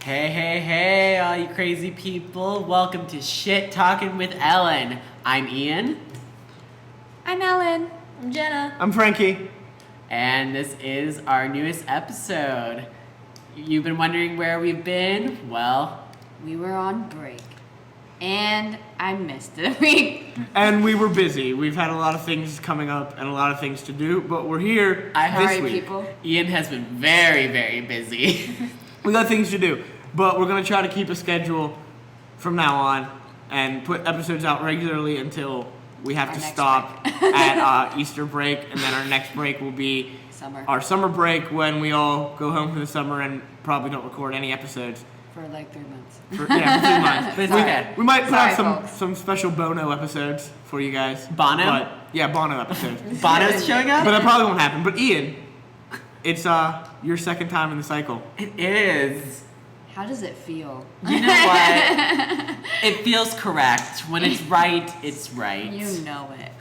Hey, all you crazy people. Welcome to Shit Talkin' with Ellen. I'm Ian. I'm Ellen. I'm Jenna. I'm Frankie. And this is our newest episode. You've been wondering where we've been? Well, We were on break. And I missed a week. And we were busy. We've had a lot of things coming up and a lot of things to do, but we're here this week. People. Ian has been very, very busy. We got things to do, but we're going to try to keep a schedule from now on and put episodes out regularly until we have to stop at Easter break, and then our next break will be our summer break when we all go home for the summer and probably don't record any episodes. For like 3 months. For 3 months. But it's okay. We might put out Folks. some special Bono episodes for you guys. Bono? But, yeah, Bono episodes. Bono's showing up? But that probably won't happen. But Ian, it's your second time in the cycle. It is. How does it feel? You know what? It feels correct. When it's right, it's right. You know it.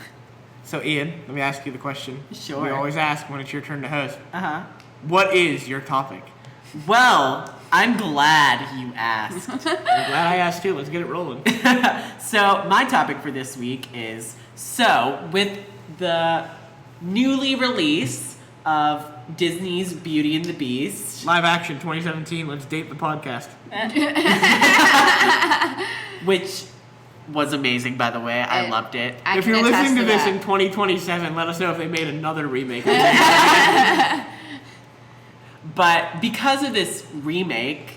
So Ian, let me ask you the question. Sure. We always ask when it's your turn to host. Uh-huh. What is your topic? Well, I'm glad you asked. I'm glad I asked too. Let's get it rolling. So, my topic for this week is, with the newly release of Disney's Beauty and the Beast. Live action 2017. Let's date the podcast. Which was amazing, by the way. I loved it. If you're listening to this in 2027, let us know if they made another remake. But because of this remake,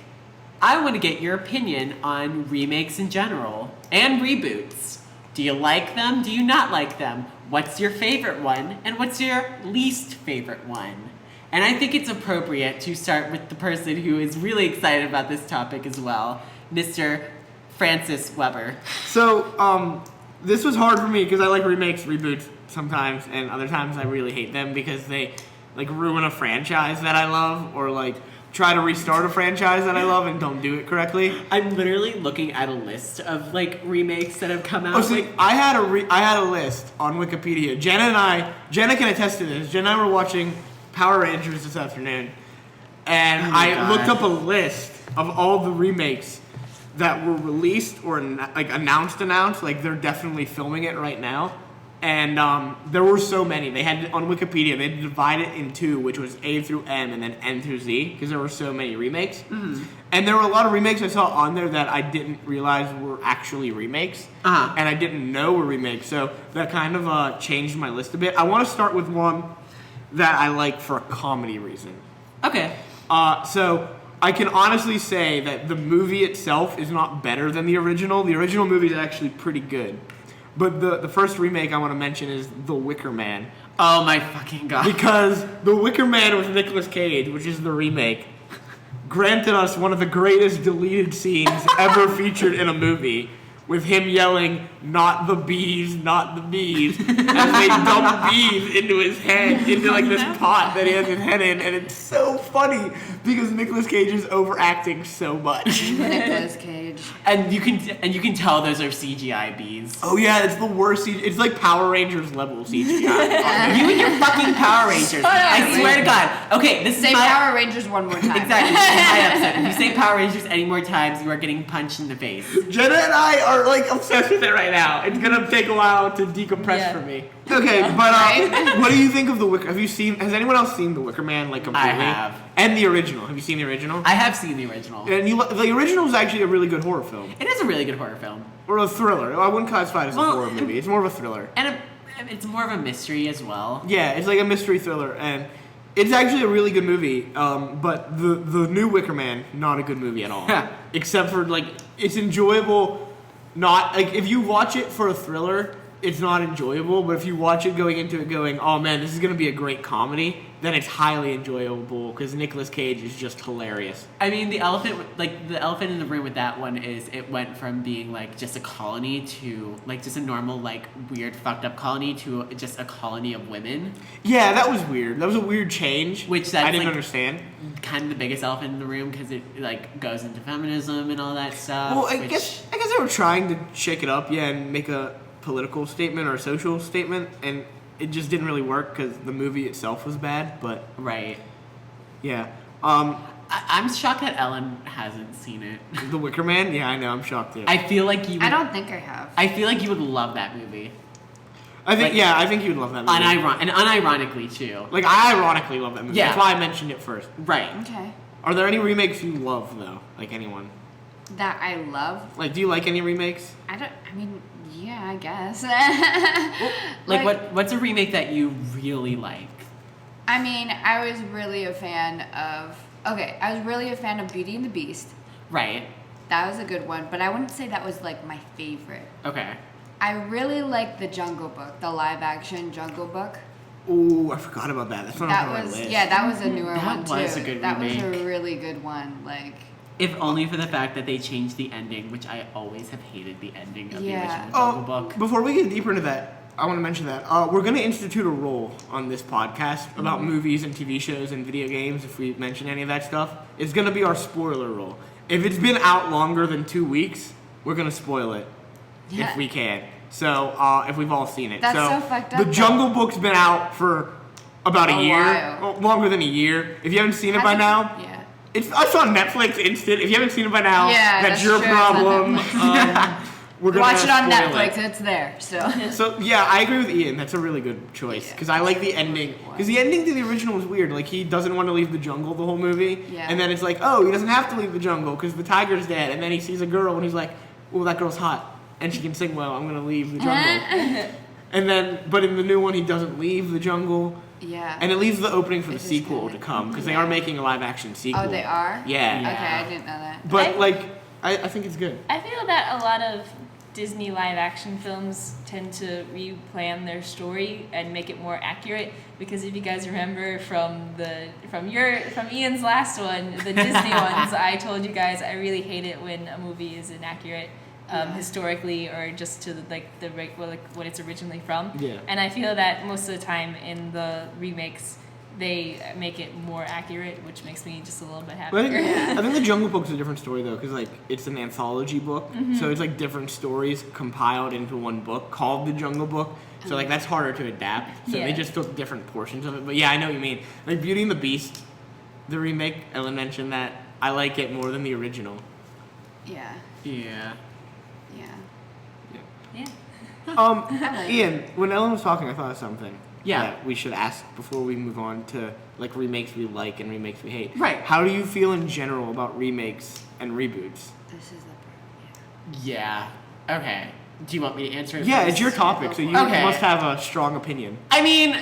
I want to get your opinion on remakes in general and reboots. Do you like them? Do you not like them? What's your favorite one? And what's your least favorite one? And I think it's appropriate to start with the person who is really excited about this topic as well, Mr. Francis Weber. So, this was hard for me because I like remakes, reboots sometimes, and other times I really hate them because they ruin a franchise that I love, or try to restart a franchise that I love and don't do it correctly. I'm literally looking at a list of remakes that have come out. Oh, see, I had a list on Wikipedia. Jenna can attest to this. Jenna and I were watching Power Rangers this afternoon, and I looked up a list of all the remakes that were released or announced. They're definitely filming it right now. And there were so many. They had on Wikipedia, they had to divide it in two, which was A through M and then N through Z, because there were so many remakes. Mm-hmm. And there were a lot of remakes I saw on there that I didn't realize were actually remakes. Uh-huh. And I didn't know were remakes. So that kind of changed my list a bit. I want to start with one that I like for a comedy reason. Okay. So I can honestly say that the movie itself is not better than the original. The original movie is actually pretty good. But the first remake I want to mention is The Wicker Man. Oh my fucking god. Because The Wicker Man with Nicolas Cage, which is the remake, granted us one of the greatest deleted scenes ever featured in a movie, with him yelling, "Not the bees, not the bees," as they dump bees into his head, into this pot that he has his head in, and it's so funny because Nicolas Cage is overacting so much. Nicolas Cage. And you can tell those are CGI bees. Oh yeah, it's the worst CGI. It's like Power Rangers level CGI. You and your fucking Power Rangers. I swear to God. Okay, this Say is my... Power Rangers one more time. Exactly. This is my episode. If you say Power Rangers any more times, you are getting punched in the face. Jenna and I are obsessed with it right now. It's gonna take a while to decompress for me. Okay, but what do you think of The Wicker? Has anyone else seen The Wicker Man completely? I have. And the original. Have you seen the original? I have seen the original. And the original is actually a really good horror film. It is a really good horror film. Or a thriller. I wouldn't classify it as a horror movie. It's more of a thriller. And it's more of a mystery as well. Yeah, it's like a mystery thriller, and it's actually a really good movie. But the new Wicker Man, not a good movie at all. Except for it's enjoyable. Not if you watch it for a thriller, it's not enjoyable. But if you watch it going into it, going, "Oh man, this is gonna be a great comedy," then it's highly enjoyable because Nicolas Cage is just hilarious. I mean, the elephant in the room with that one is it went from being just a colony to just a normal weird fucked up colony to just a colony of women. Yeah, that was weird. That was a weird change, which I didn't understand. Kind of the biggest elephant in the room because it goes into feminism and all that stuff. Well, I guess they were trying to shake it up, and make a political statement or a social statement, and it just didn't really work because the movie itself was bad. But right, yeah. I'm shocked that Ellen hasn't seen it. The Wicker Man? Yeah, I know. I'm shocked too. I feel like you would, I don't think I have. I feel like you would love that movie. I think, like- I think you'd love that movie. And unironically, too. Like, I ironically love that movie. Yeah. That's why I mentioned it first. Right. Okay. Are there any remakes you love, though? Like, anyone? That I love. Like, do you like any remakes? Yeah, I guess. What's a remake that you really like? I mean, I was really a fan of Beauty and the Beast. Right. That was a good one, but I wouldn't say that was like my favorite. Okay. I really like the Jungle Book, the live action Jungle Book. Ooh, I forgot about that. That's not on my list. That was a newer That one too. was a good That was remake. a really good one. Like, If only for the fact that they changed the ending, which I always have hated the ending of Yeah. the original Jungle Book. Before we get deeper into that, I want to mention that we're going to institute a rule on this podcast about movies and TV shows and video games. If we mention any of that stuff, it's going to be our spoiler rule. If it's been out longer than 2 weeks, we're going to spoil it Yeah. if we can. So if we've all seen it, That's so fucked up, The though. Jungle Book's been out for about a A year, while. longer than a year. If you haven't seen it by now, Yeah. it's on Netflix instant. If you haven't seen it by now, Yeah, that's that's your true, it's on problem. We're gonna Watch it on spoil Netflix. It's there. So. So yeah, I agree with Ian. That's a really good choice because I like the ending. Because the ending to the original was weird. Like he doesn't want to leave the jungle the whole movie, Yeah. and then it's like, oh, he doesn't have to leave the jungle because the tiger's dead. And then he sees a girl and he's like, oh, that girl's hot and she can sing well. I'm gonna leave the jungle. And then, but in the new one, he doesn't leave the jungle. Yeah. And it leaves the opening for the Which is sequel kinda- to come because they are making a live action sequel. Oh, they are? Yeah. Yeah. Okay, I didn't know that. But I- like, I think it's good. I feel that a lot of Disney live action films tend to replan their story and make it more accurate because if you guys remember from Ian's last one, the Disney ones, I told you guys I really hate it when a movie is inaccurate historically or just to what it's originally from. Yeah. And I feel that most of the time in the remakes they make it more accurate, which makes me just a little bit But happier. I think the Jungle Book's a different story though, because like it's an anthology book, so it's like different stories compiled into one book called the Jungle Book. So like that's harder to adapt. So they Yeah. just took different portions of it. But yeah, I know what you mean. Like Beauty and the Beast, the remake. Ellen mentioned that I like it more than the original. Yeah. Yeah. Yeah. Yeah. Ian, when Ellen was talking, I thought of something. Yeah. That we should ask before we move on to like remakes we like and remakes we hate. Right. How do you feel in general about remakes and reboots? This is the Yeah. Okay. Do you want me to answer it? Yeah, first? it's your topic, so you Okay. must have a strong opinion. I mean,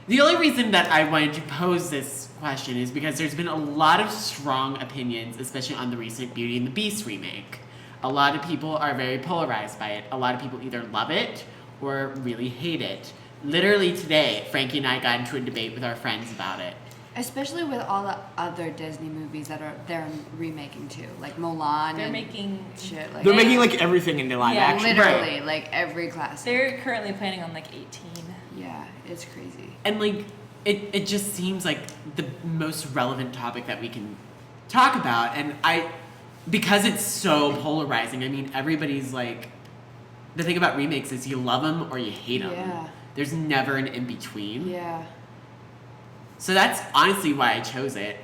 the only reason that I wanted to pose this question is because there's been a lot of strong opinions, especially on the recent Beauty and the Beast remake. A lot of people are very polarized by it. A lot of people either love it or really hate it. Literally today, Frankie and I got into a debate with our friends about it. Especially with all the other Disney movies that they're remaking too, like Mulan. They're and making shit like They're that. making like everything into live Yeah, action. Literally, like every classic. They're currently planning on like 18. Yeah, it's crazy. And like, it just seems like the most relevant topic that we can talk about. And because it's so polarizing, I mean, everybody's like, the thing about remakes is you love them or you hate them. Yeah. There's never an in-between. Yeah. So that's honestly why I chose it.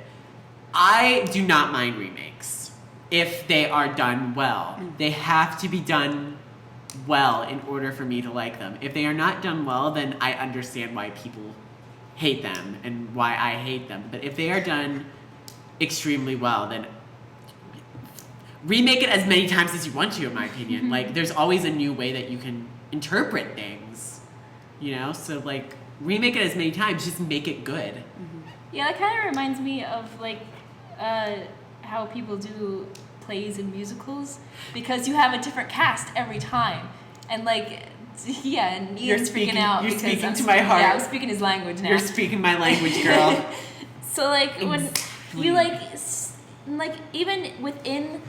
I do not mind remakes if they are done well. They have to be done well in order for me to like them. If they are not done well, then I understand why people hate them and why I hate them. But if they are done extremely well, then remake it as many times as you want to, in my opinion. Like, there's always a new way that you can interpret things, you know? So, like, remake it as many times, just make it good. Yeah, that kind of reminds me of like how people do plays and musicals because you have a different cast every time, and like yeah, and You're Ian's speaking- freaking out you're because speaking I'm to my speaking- heart. Yeah, I'm speaking his language now. You're speaking my language, girl. So like when you like even within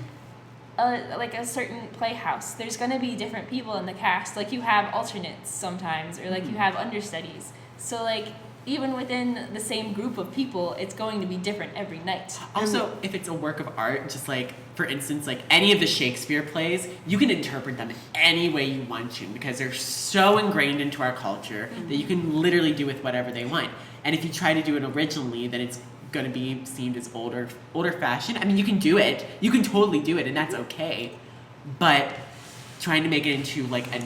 like a certain playhouse, there's gonna be different people in the cast. Like you have alternates sometimes, or like you have understudies. So like even within the same group of people, it's going to be different every night. Also, if it's a work of art, just like, for instance, like any of the Shakespeare plays, you can interpret them any way you want to because they're so ingrained into our culture that you can literally do with whatever they want. And if you try to do it originally, then it's gonna be seen as older fashioned. I mean, you can do it. You can totally do it, and that's okay. But trying to make it into like a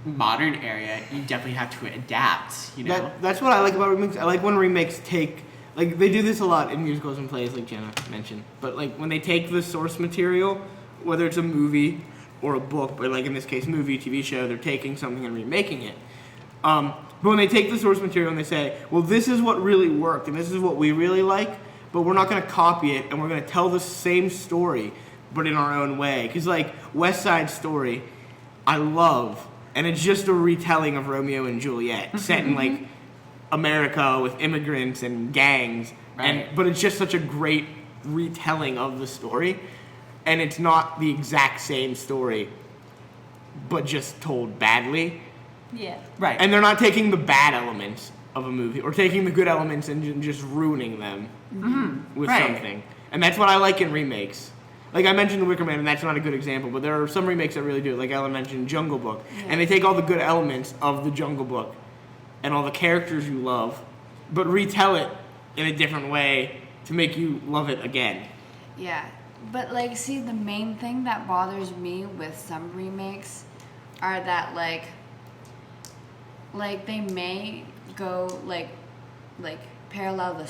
modern area, you definitely have to adapt. You know. That's what I like about remakes. I like when remakes take, like, they do this a lot in musicals and plays, like Jenna mentioned. But like when they take the source material, whether it's a movie or a book, but like in this case, movie, TV show, they're taking something and remaking it. But when they take the source material and they say, well, this is what really worked and this is what we really like, but we're not going to copy it and we're going to tell the same story, but in our own way. Because like West Side Story, I love, and it's just a retelling of Romeo and Juliet set in like America with immigrants and gangs, Right. but it's just such a great retelling of the story, and it's not the exact same story, but just told badly. Yeah. Right. And they're not taking the bad elements of a movie or taking the good elements and just ruining them with Right. something. And that's what I like in remakes. Like I mentioned the Wicker Man, and that's not a good example, but there are some remakes that really do it. Like Ellen mentioned Jungle Book. And they take all the good elements of the Jungle Book and all the characters you love, but retell it in a different way to make you love it again. Yeah, but like, see, the main thing that bothers me with some remakes are that like they may go like parallel the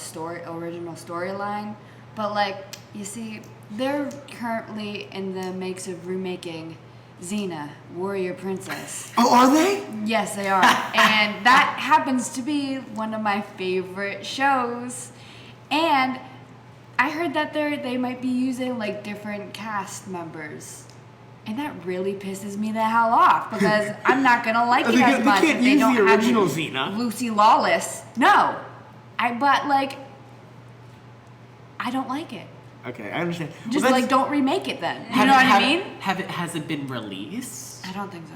original storyline, but like, you see, they're currently in the makes of remaking Xena, Warrior Princess. Oh, are they? Yes, they are. And that happens to be one of my favorite shows. And I heard that they might be using like different cast members. And that really pisses me the hell off because I'm not gonna like it as much if they don't the have original Xena. Lucy Lawless. No. But like, I don't like it. Okay, I understand. Just Well, like, don't remake it then. You Have- know what have- I mean? Has it been released? I don't think so.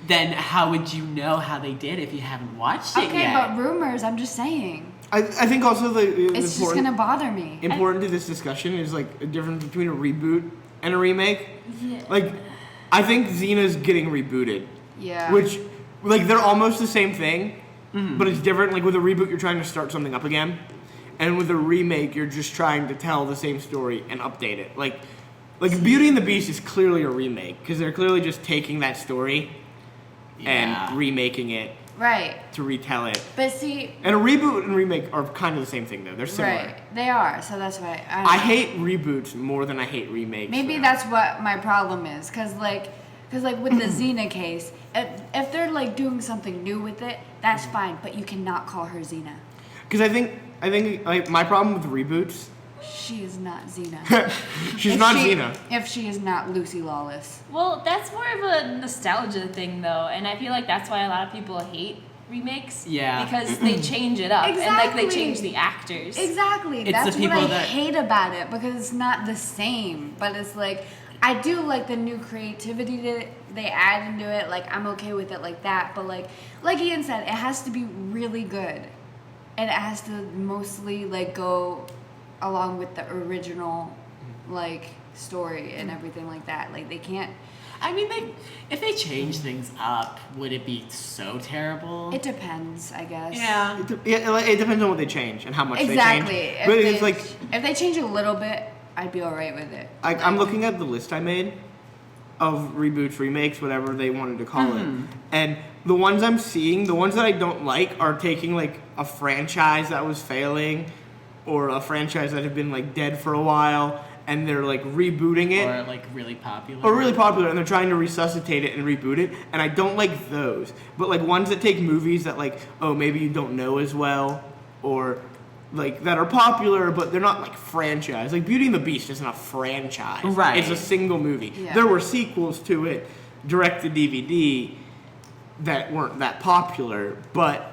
Then how would you know how they did if you haven't watched it Okay, yet? but rumors, I'm just saying. I think also It's just gonna bother me. important to this discussion is like a difference between a reboot and a remake. Yeah. Like, I think Xena's getting rebooted. Yeah. Which, like, they're almost the same thing, but it's different. Like, with a reboot, you're trying to start something up again. And with a remake, you're just trying to tell the same story and update it. Like Beauty and the Beast is clearly a remake, because they're clearly just taking that story Yeah. and remaking it Right. to retell it. But see, And a reboot and remake are kind of the same thing, though. They're similar. right. They are, so that's why I don't I know. hate reboots more than I hate remakes. Maybe though. that's what my problem is, cause like with the Xena case, if they're like doing something new with it, that's fine. But you cannot call her Xena. Because I think like, my problem with reboots, She is not Xena. she's If not she- Xena. If she is not Lucy Lawless. Well, that's more of a nostalgia thing, though, and I feel like that's why a lot of people hate remakes. Yeah. Because they change it up and like they Exactly. change the actors. Exactly. It's That's the what people I that- hate about it, because it's not the same. But it's like, I do like the new creativity that they add into it. Like, I'm okay with it like that. But like Ian said, it has to be really good. And it has to mostly like go along with the original like story and everything like that. Like, they can't. I mean, if they change things up, would it be so terrible? It depends, I guess. Yeah. It depends on what they change and how much Exactly. they change. But it's like, if they change a little bit, I'd be alright with it. I'm looking at the list I made of reboots, remakes, whatever they wanted to call it. And the ones I'm seeing, the ones that I don't like, are taking like a franchise that was failing or a franchise that had been like dead for a while, and they're like rebooting it. Or like really popular. Or really popular, and they're trying to resuscitate it and reboot it, and I don't like those. But like ones that take movies that like, oh, maybe you don't know as well, or like that are popular, but they're not like franchise. Like Beauty and the Beast isn't a franchise. Right. It's a single movie. Yeah. There were sequels to it, direct to DVD, that weren't that popular, but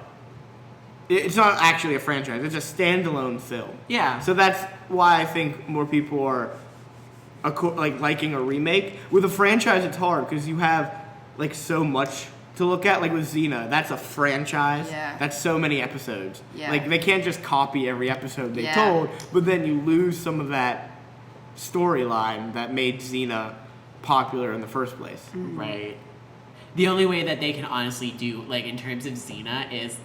it's not actually a franchise. It's a standalone film. Yeah. So that's why I think more people are like liking a remake. With a franchise, it's hard because you have like so much to look at. Like with Xena, that's a franchise. Yeah. That's so many episodes. Yeah. Like they can't just copy every episode they Yeah. told, but then you lose some of that storyline that made Xena popular in the first place. Right. the only way that they can honestly do, like, in terms of Xena is,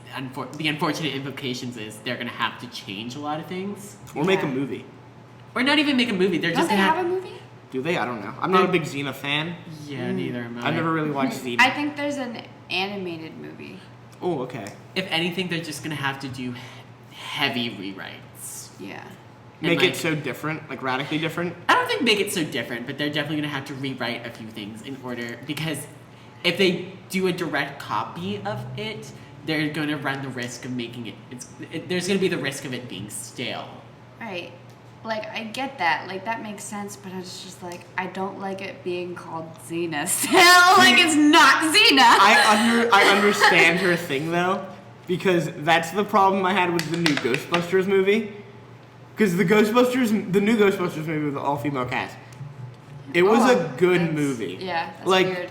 the unfortunate implications is they're going to have to change a lot of things. Or make a Yeah. movie. Or not even make a movie. They're Don't just they going to have a movie? Do they? I don't know. I'm not a big Xena fan. Yeah, neither am I. I've never really watched Xena. I think there's an animated movie. Oh, okay. If anything, they're just going to have to do heavy rewrites. Yeah. Make like- it so different, like radically different. I don't think make it so different, but they're definitely going to have to rewrite a few things in order, because if they do a direct copy of it, they're going to run the risk of making it, there's going to be the risk of it being stale. Right. Like, I get that. Like, that makes sense, but it's just like, I don't like it being called Xena still. Like, it's not Xena. I understand her thing though, because that's the problem I had with the new Ghostbusters movie. Because the new Ghostbusters movie with the all-female cast, it was a good that's- movie. Yeah, that's like, weird.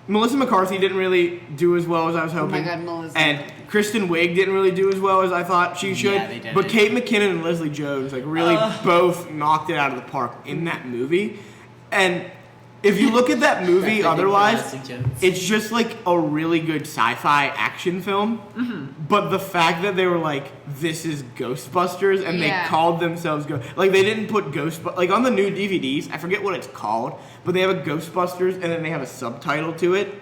Melissa McCarthy didn't really do as well as I was Oh my hoping. God, Melissa. And Kristen Wiig didn't really do as well as I thought she should. Yeah, they didn't. But Kate McKinnon and Leslie Jones like really both knocked it out of the park in that movie. And if you look at that movie otherwise, Leslie Jones. it's just like a really good sci-fi action film. Mm-hmm. But the fact that they were like, this is Ghostbusters, and Yeah. they called themselves like they didn't put like on the new DVDs, I forget what it's called, but they have a Ghostbusters and then they have a subtitle to it.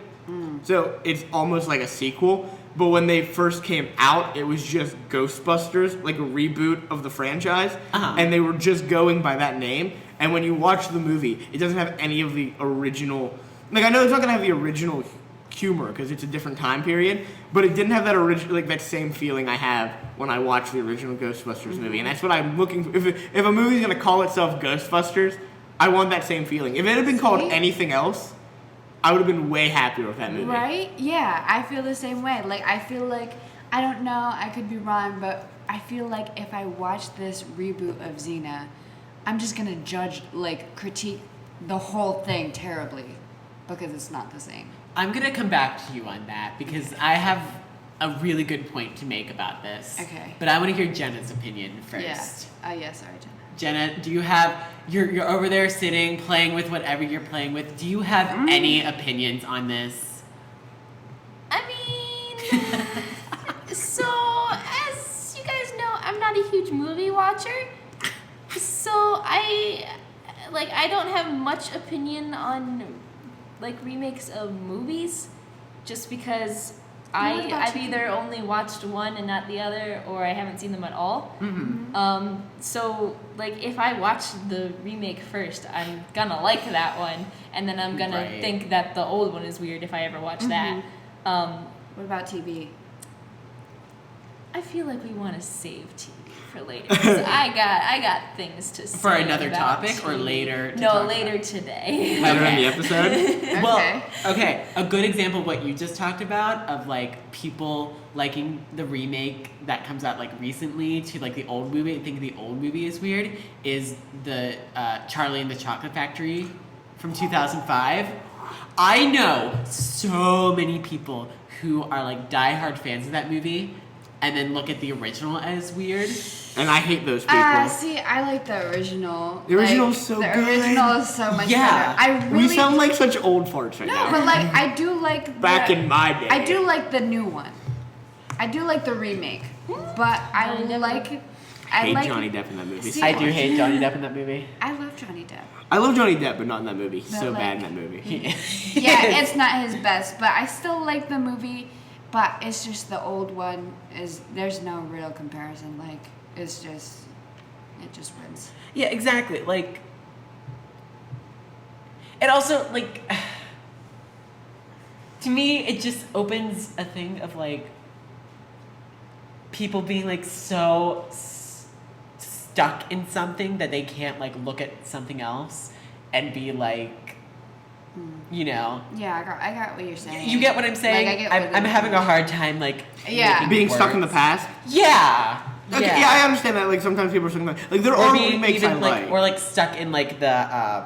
So it's almost like a sequel. But when they first came out, it was just Ghostbusters, like a reboot of the franchise, Uh-huh. and they were just going by that name. And when you watch the movie, it doesn't have any of the original. Like, I know it's not gonna have the original humor because it's a different time period, but it didn't have that that same feeling I have when I watch the original Ghostbusters movie, and that's what I'm looking for. If a movie's gonna call itself Ghostbusters, I want that same feeling. If it had been called See? anything else, I would have been way happier with that movie. Right? Yeah, I feel the same way. Like, I feel like, I don't know, I could be wrong, but I feel like if I watch this reboot of Xena, I'm just gonna critique the whole thing terribly because it's not the same. I'm going to come back to you on that because I have a really good point to make about this. Okay. But I want to hear Jenna's opinion first. Yeah. Yeah, sorry, Jenna. Jenna, do you have, you're over there sitting, playing with whatever you're playing with. Do you have any opinions on this? I mean, so as you guys know, I'm not a huge movie watcher, so I don't have much opinion on like remakes of movies, just because What about I've you? either only watched one and not the other, or I haven't seen them at all. So like if I watch the remake first, I'm gonna like that one, and then I'm gonna Right. think that the old one is weird if I ever watch that. What about TV? I feel like we want to save TV for later. 'Cause I got things to say For another about topic or TV. later to No, talk later about? today. Later in Okay. the episode. Well, okay, a good example of what you just talked about of like people liking the remake that comes out like recently to like the old movie and think the old movie is weird is the Charlie and the Chocolate Factory from 2005. I know so many people who are like diehard fans of that movie and then look at the original as weird. And I hate those people. See, I like the original. The original's so the good. original is so much Yeah. better. I really We sound like such old farts right no, now. but like I do like Back the, in my day. I do like the new one. I do like the remake, but I Johnny Depp. like. I hate like, Johnny Depp in that movie. See, so I do much. hate Johnny Depp in that movie. I love Johnny Depp. I love Johnny Depp, but not in that movie. He's But, so like, bad in that movie. Yeah, it's not his best, but I still like the movie. But it's just the old one is. There's no real comparison. Like it's just, it just wins. Yeah, exactly. Like, it also, like, to me, it just opens a thing of, like, people being, like, so stuck in something that they can't, like, look at something else and be, like, you know. Yeah, I got what you're saying. You get what I'm saying? Like, I get what I'm you're having a saying. hard time, like, Yeah. making Being stuck in the words. past. Yeah. Okay, yeah, I understand that. Like sometimes people are stuck in the like there Or are being remakes I even, like, or, like, stuck in, like, the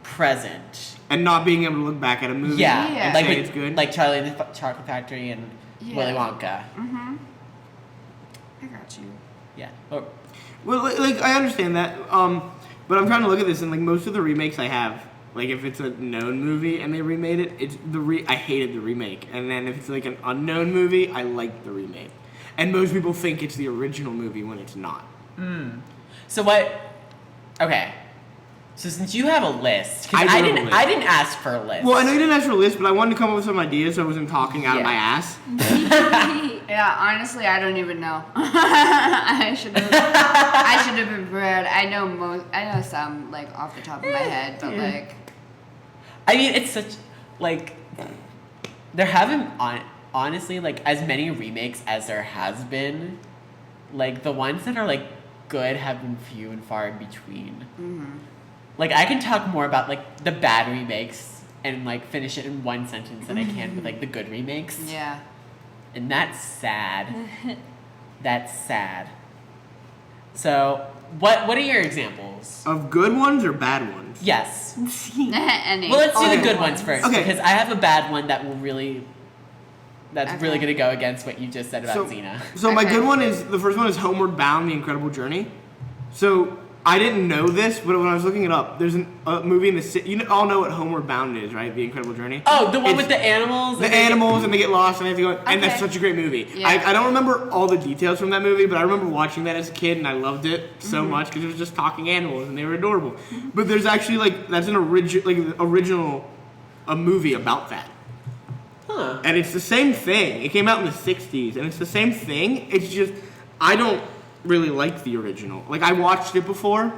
present. and not being able to look back at a movie. Yeah, Yeah. and like Say with, it's good. like Charlie and the Chocolate Factory and Yeah. Willy Wonka. I got you. Yeah. Oh, Or, Well, like I understand that, but I'm trying to look at this and like most of the remakes I have Like if it's a known movie and they remade it, I hated the remake. And then if it's like an unknown movie, I like the remake. And most people think it's the original movie when it's not. So what? Okay. So since you have a list, because I I do have a didn't, list. I didn't ask for a list. Well, I know you didn't ask for a list, but I wanted to come up with some ideas so I wasn't talking out of my ass. Yeah, honestly, I don't even know. I should have been prepared. I know some like off the top of my head, but like. I mean, it's such like there haven't honestly like as many remakes as there has been. Like the ones that are like good have been few and far in between. Like I can talk more about like the bad remakes and like finish it in one sentence than I can with like the good remakes. Yeah. And that's sad. That's sad. So, what are your examples? Of good ones or bad ones? Yes. Any. Well, let's do the Okay. good ones first Okay. because I have a bad one that will really really Okay. going to go against what you just said about Xena. So my Okay. good one is, the first one is Homeward Bound, The Incredible Journey. So I didn't know this, but when I was looking it up, there's a movie in the city. You all know what Homeward Bound is, right? The Incredible Journey. Oh, the one It's with the animals? The animals, and they get lost, and they have to go. And that's Okay. such a great movie. Yeah. I don't remember all the details from that movie, but I remember watching that as a kid, and I loved it so much because it was just talking animals, and they were adorable. But there's actually that's an original a movie about that. Huh. And it's the same thing. It came out in the 60s, and it's the same thing. It's just, I don't really like the original. Like, I watched it before,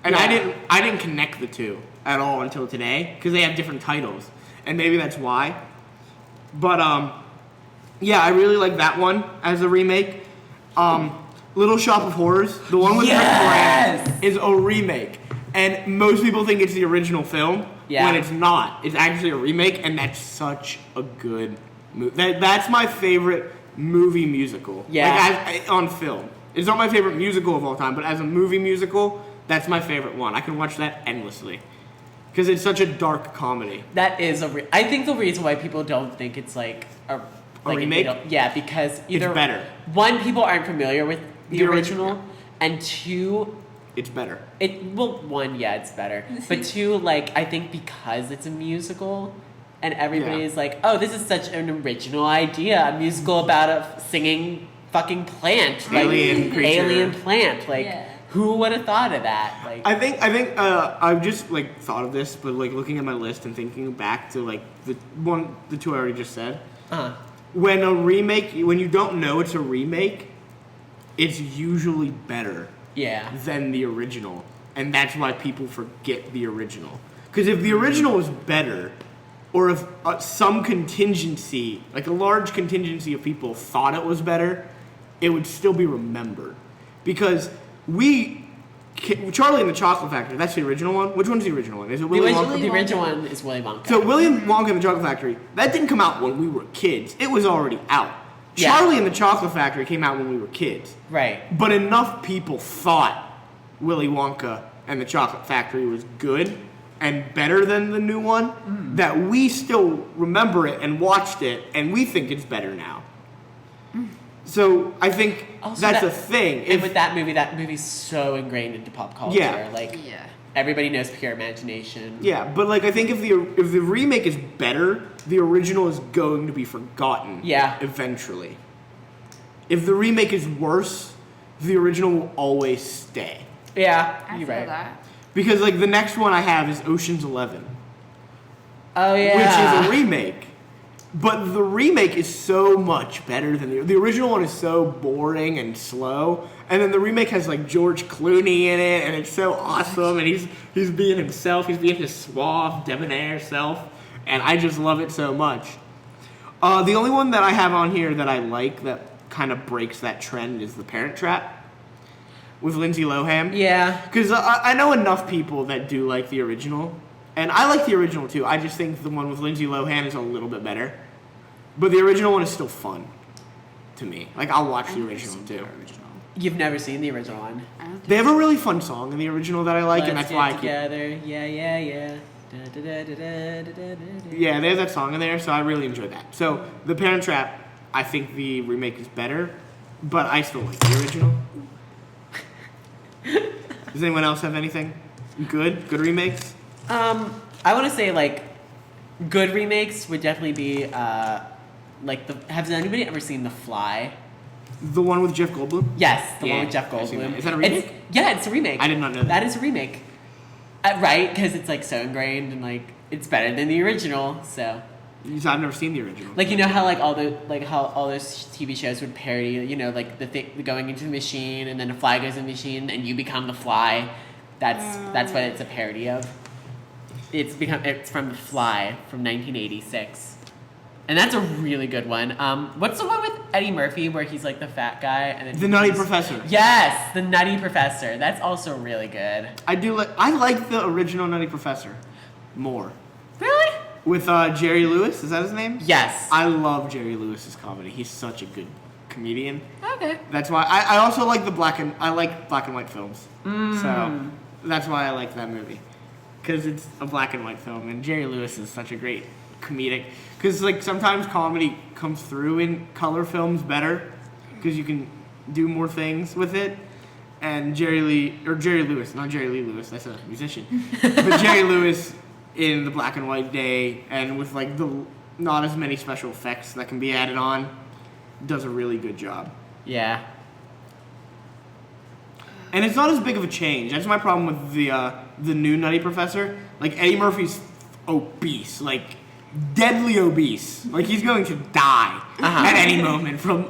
and Yeah. I didn't connect the two at all until today, because they have different titles. And maybe that's why. But, yeah, I really like that one as a remake. Little Shop of Horrors, the one with Rick Yes! Moranis, is a remake. And most people think it's the original film, when it's not. It's actually a remake, and that's such a good movie. That's my favorite movie musical. Yeah. Like, on film. It's not my favorite musical of all time, but as a movie musical, that's my favorite one. I can watch that endlessly. Because it's such a dark comedy. That is I think the reason why people don't think it's like a remake? because either better. one, people aren't familiar with the The original, original. and two, It's better. one, yeah, it's better. But two, like, I think because it's a musical and everybody Yeah. is like, oh, this is such an original idea. A musical about a singing fucking plant. Like, Alien creature. alien plant. Like, Yeah. who would have thought of that? Like, I think I've just like thought of this, but like looking at my list and thinking back to like the two I already just said. When you don't know it's a remake, it's usually better yeah. than the original, and that's why people forget the original. Because if the original was better, or if some contingency, like a large contingency of people thought it was better, it would still be remembered. Because Charlie and the Chocolate Factory, that's the original one. Which one's the original one? Is it Willy Wonka? The original one is Willy Wonka. So William Wonka and the Chocolate Factory, that didn't come out when we were kids. It was already out. Yeah. Charlie and the Chocolate Factory came out when we were kids. Right. But enough people thought Willy Wonka and the Chocolate Factory was good and better than the new one that we still remember it and watched it, and we think it's better now. So I think Also, that's a thing. And with that movie's so ingrained into pop culture. Yeah. Like, Yeah. everybody knows Pure Imagination. Yeah, but like I think if the remake is better, the original is going to be forgotten. Yeah. Eventually. If the remake is worse, the original will always stay. Yeah, I you're feel right. that. Because like the next one I have is Ocean's 11, Oh yeah. which is a remake. But the remake is so much better than the original one is so boring and slow. And then the remake has like George Clooney in it, and it's so awesome, and he's being himself, he's being his suave, debonair self, and I just love it so much. The only one that I have on here that I like that kind of breaks that trend is The Parent Trap with Lindsay Lohan. Yeah. Because I know enough people that do like the original, and I like the original too. I just think the one with Lindsay Lohan is a little bit better. But the original one is still fun to me. Like, I'll watch the original too. You've never seen the original one. They have a really fun song in the original that I like, and that's why I keep... together. Yeah, yeah, yeah. Da, da, da, da, da, da, da, da. Yeah, they have that song in there, so I really enjoy that. So, The Parent Trap, I think the remake is better, but I still like the original. Does anyone else have anything good? Good remakes? I want to say like good remakes would definitely be has anybody ever seen The Fly? The one with Jeff Goldblum? Yes, the Yeah, one with Jeff I've seen Goldblum. that. Is that a remake? It's a remake. I did not know that. That is a remake. Right, because it's like so ingrained and like it's better than the original. So I've never seen the original. like you know how like all those TV shows would parody like the going into the machine and then a fly goes in the machine and you become the fly. That's what it's a parody of. It's from The Fly from 1986. And that's a really good one. What's the one with Eddie Murphy where he's like the fat guy and then The Nutty Professor. Yes, The Nutty Professor. That's also really good. I like the original Nutty Professor more. Really? With Jerry Lewis, is that his name? Yes. I love Jerry Lewis's comedy. He's such a good comedian. Okay. That's why I also like black and white films. So that's why I like that movie. Because it's a black and white film, and Jerry Lewis is such a great comedic. Because like sometimes comedy comes through in color films better, because you can do more things with it. And Jerry Lee Lewis, not Jerry Lee Lewis, that's a musician, but Jerry Lewis in the black and white day, and with like the not as many special effects that can be added on, does a really good job. Yeah. And it's not as big of a change. That's my problem with the new Nutty Professor. Like Eddie Murphy's obese, like deadly obese. Like he's going to die at any moment from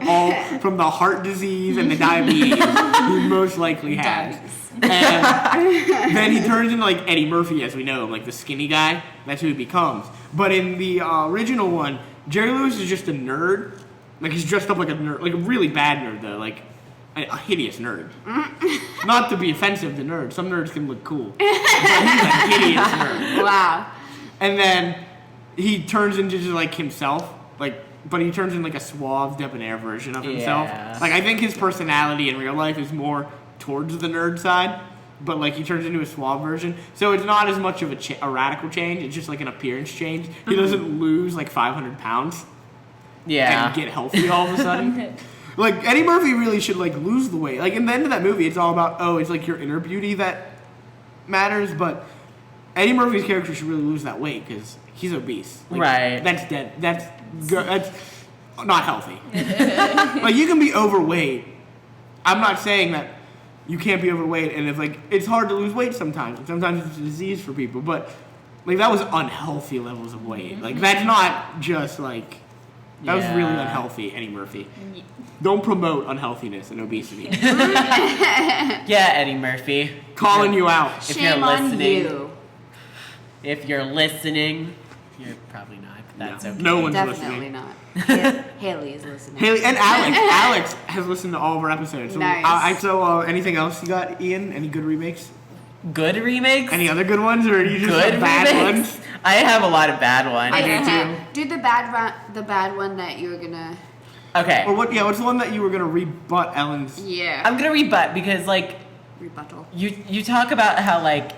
the heart disease and the diabetes he most likely has. And then he turns into like Eddie Murphy as we know him, like the skinny guy. That's who he becomes. But in the original one, Jerry Lewis is just a nerd. Like he's dressed up like a nerd, like a really bad nerd though, like a hideous nerd. Not to be offensive to nerds. Some nerds can look cool. But he's a hideous nerd. Wow. And then he turns into just like himself, but he turns into like a suave, debonair version of himself. Yeah. Like I think his personality in real life is more towards the nerd side, but like he turns into a suave version. So it's not as much of a radical change. It's just like an appearance change. He doesn't lose like 500 pounds. Yeah. And get healthy all of a sudden. Like Eddie Murphy really should like lose the weight. Like in the end of that movie, it's all about it's like your inner beauty that matters. But Eddie Murphy's character should really lose that weight because he's obese. Like, right. That's dead. That's not healthy. Like you can be overweight. I'm not saying that you can't be overweight, and if like it's hard to lose weight sometimes. Sometimes it's a disease for people, but like that was unhealthy levels of weight. Like that's not just like. That was really unhealthy, Eddie Murphy. Don't promote unhealthiness and obesity. Yeah, Eddie Murphy. Calling you out. If Shame you're on listening, you. If you're listening, you're probably not. But that's okay. No one's Definitely listening. not. Haley is listening. Haley and Alex. Alex has listened to all of our episodes. So, Nice. Anything else you got, Ian? Any good remakes? Good remakes? Any other good ones, or are you just Good the bad remakes? ones? I have a lot of bad ones. I do too. Do the bad one that you were gonna. Okay. Or what? Yeah, what's the one that you were gonna rebut Ellen's? Yeah. I'm gonna rebut because like Rebuttal. you talk about how like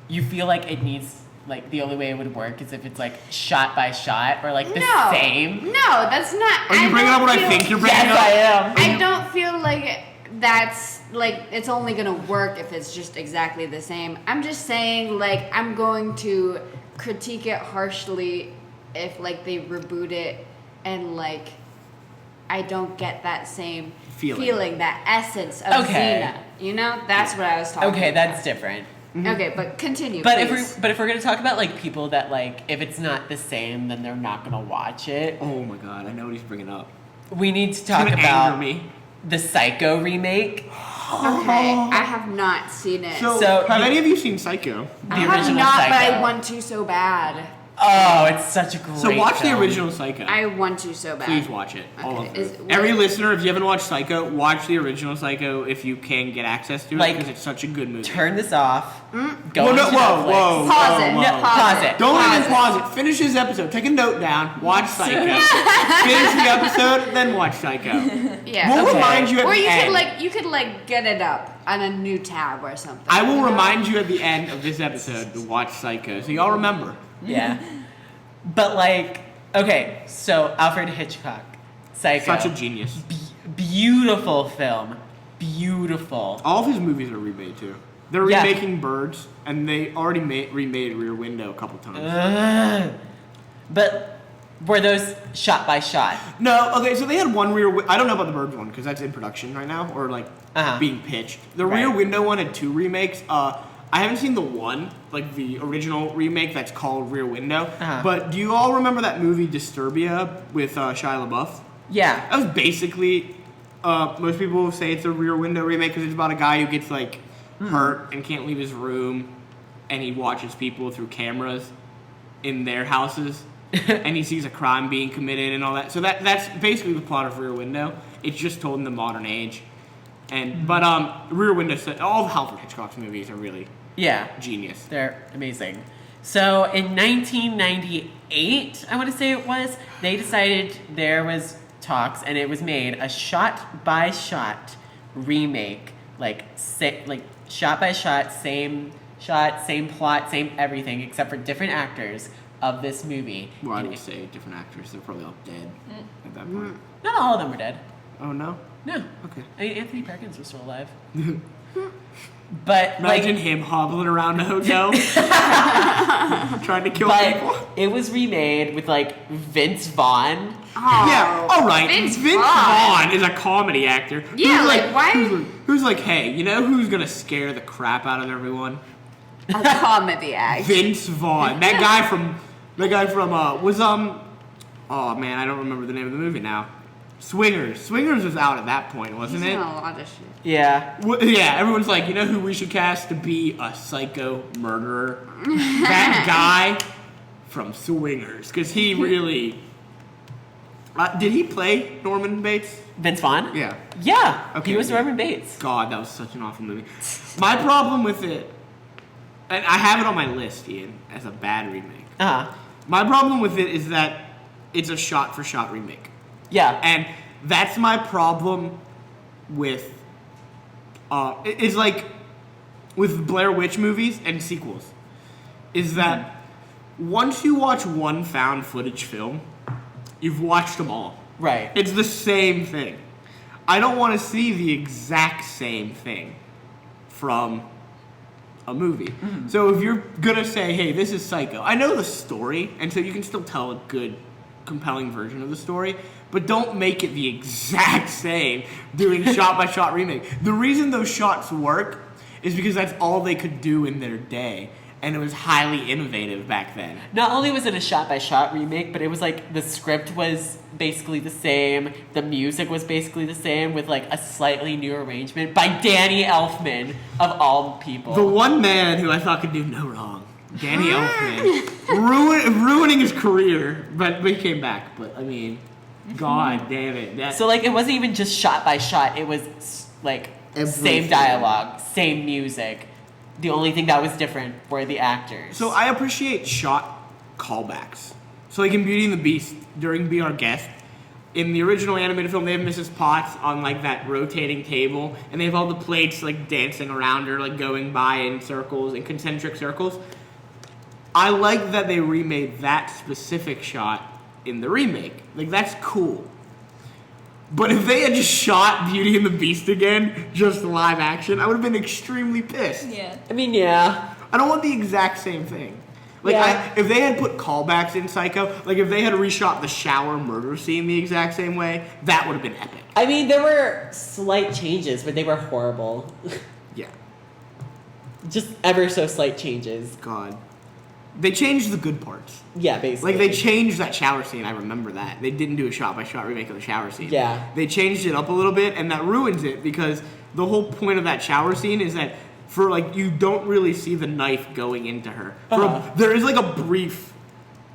you feel like it needs like the only way it would work is if it's like shot by shot or like the same. No, that's not. Are you bringing up what I think you're bringing up? Yes, I am. I don't feel like that's like it's only gonna work if it's just exactly the same. I'm just saying like I'm going to critique it harshly if like they reboot it and like I don't get that same feeling, that essence of Xena. You know, that's what I was talking about. Okay, that's different. Okay, but continue. But please. if we're gonna talk about like people that like if it's not the same then they're not gonna watch it. Oh my god, I know what he's bringing up. We need to talk It's gonna about anger me. the Psycho remake. Okay, I have not seen it. So So, have the- any of you seen Psycho? The I have original not, Psycho. but I want to so bad. Oh, it's such a great So watch the film. original Psycho. I want to so bad. Please watch it. All Okay, of is- it. what- Every listener, if you haven't watched Psycho, watch the original Psycho if you can get access to it Like, because it's such a good movie. Turn this off. Go Whoa, into no, Netflix. whoa. Pause it. whoa. No, Pause it. Don't Pause even it. pause it. Finish this episode. Take a note down. Watch Psycho. Finish the episode, then watch Psycho. Yeah. We'll Okay. remind you at Or the you end. could like get it up on a new tab or something. I will you know? remind you at the end of this episode to watch Psycho, so y'all remember. Yeah. But like, okay, so Alfred Hitchcock, Psycho. Such a genius. Beautiful film. Beautiful. All of his movies are remade too. They're Yeah. remaking Birds, and they already remade Rear Window a couple times. But were those shot by shot? No, okay, so they had one I don't know about the Birds one, because that's in production right now, or like being pitched. The Right. Rear Window one had 2 remakes. I haven't seen the one, like the original remake that's called Rear Window. But do you all remember that movie Disturbia with Shia LaBeouf? Yeah. That was basically, most people say it's a Rear Window remake because it's about a guy who gets like hurt and can't leave his room, and he watches people through cameras in their houses, and he sees a crime being committed and all that. So that's basically the plot of Rear Window. It's just told in the modern age, but Rear Window, all of Alfred Hitchcock's movies are really genius. They're amazing. So in 1998, I want to say it was, they decided there was talks, and it was made a shot-by-shot remake, like shot-by-shot, same shot, same plot, same everything, except for different actors of this movie. Well, I would say different actors. They're probably all dead at that point. Not all of them were dead. Oh, no? No. Okay. I mean, Anthony Perkins was still alive. But Imagine him hobbling around a hotel trying to kill people. But it was remade with like Vince Vaughn. Oh, Yeah, all right. Vince Vince Vaughn. Vaughn is a comedy actor. Yeah, Who's like, why- Who's like, hey, you know who's gonna scare the crap out of everyone? A comedy act. Vince Vaughn. That guy from oh man, I don't remember the name of the movie now. Swingers. Swingers was out at that point, wasn't He's it? in a lot of shit. Yeah. Yeah, everyone's like, you know who we should cast to be a psycho murderer? That guy from Swingers, because he really. Did he play Norman Bates? Vince Vaughn? Yeah. Yeah. Okay, He was yeah. Norman Bates. God, that was such an awful movie. My problem with it, and I have it on my list, Ian, as a bad remake. My problem with it is that it's a shot-for-shot remake. Yeah. And that's my problem with, it's like with Blair Witch movies and sequels, is that once you watch one found footage film, you've watched them all. Right. It's the same thing. I don't want to see the exact same thing from a movie. So if you're going to say, hey, this is Psycho, I know the story, and so you can still tell a good, compelling version of the story, but don't make it the exact same doing shot-by-shot remake. The reason those shots work is because that's all they could do in their day, and it was highly innovative back then. Not only was it a shot-by-shot remake, but it was like the script was basically the same, the music was basically the same, with like a slightly new arrangement by Danny Elfman, of all people. The one man who I thought could do no wrong, Danny Elfman, ruining his career, but he came back. But I mean, God damn it! So like it wasn't even just shot-by-shot, it was like Everything. same dialogue, same music. The only thing that was different were the actors. So I appreciate shot callbacks. So like in Beauty and the Beast, during Be Our Guest, in the original animated film, they have Mrs. Potts on like that rotating table, and they have all the plates like dancing around her, like going by in circles, in concentric circles. I like that they remade that specific shot in the remake. Like that's cool. But if they had just shot Beauty and the Beast again, just live action, I would have been extremely pissed. Yeah. I mean, yeah. I don't want the exact same thing. Like, Yeah. if they had put callbacks in Psycho, like if they had reshot the shower murder scene the exact same way, that would have been epic. I mean, there were slight changes, but they were horrible. Yeah. Just ever so slight changes. God. They changed the good parts. Yeah, basically. Like, they changed that shower scene. I remember that. They didn't do a shot-by-shot remake of the shower scene. Yeah. They changed it up a little bit, and that ruins it because the whole point of that shower scene is that for, like, you don't really see the knife going into her. There is, like, a brief...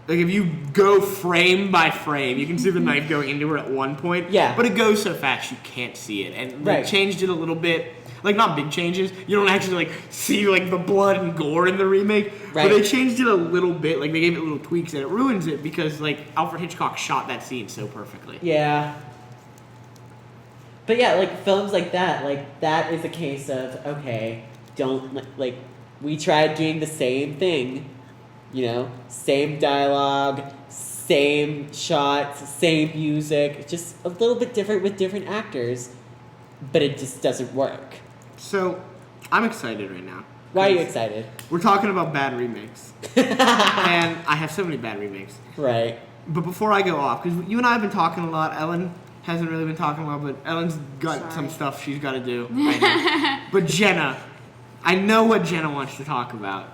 Like, if you go frame by frame, you can see the knife going into her at one point. Yeah. But it goes so fast you can't see it. And they Right. changed it a little bit. Like, not big changes. You don't actually, like, see, like, the blood and gore in the remake. Right. But they changed it a little bit. Like, they gave it little tweaks, and it ruins it because, like, Alfred Hitchcock shot that scene so perfectly. Yeah. But yeah, like, films like that is a case of, okay, don't, like, we tried doing the same thing, you know? Same dialogue, same shots, same music, just a little bit different with different actors, but it just doesn't work. So, I'm excited right now. Why are you excited? We're talking about bad remakes. And I have so many bad remakes. Right. But before I go off, because you and I have been talking a lot, Ellen hasn't really been talking a lot, but Ellen's got some stuff she's got to do right now. But Jenna, I know what Jenna wants to talk about.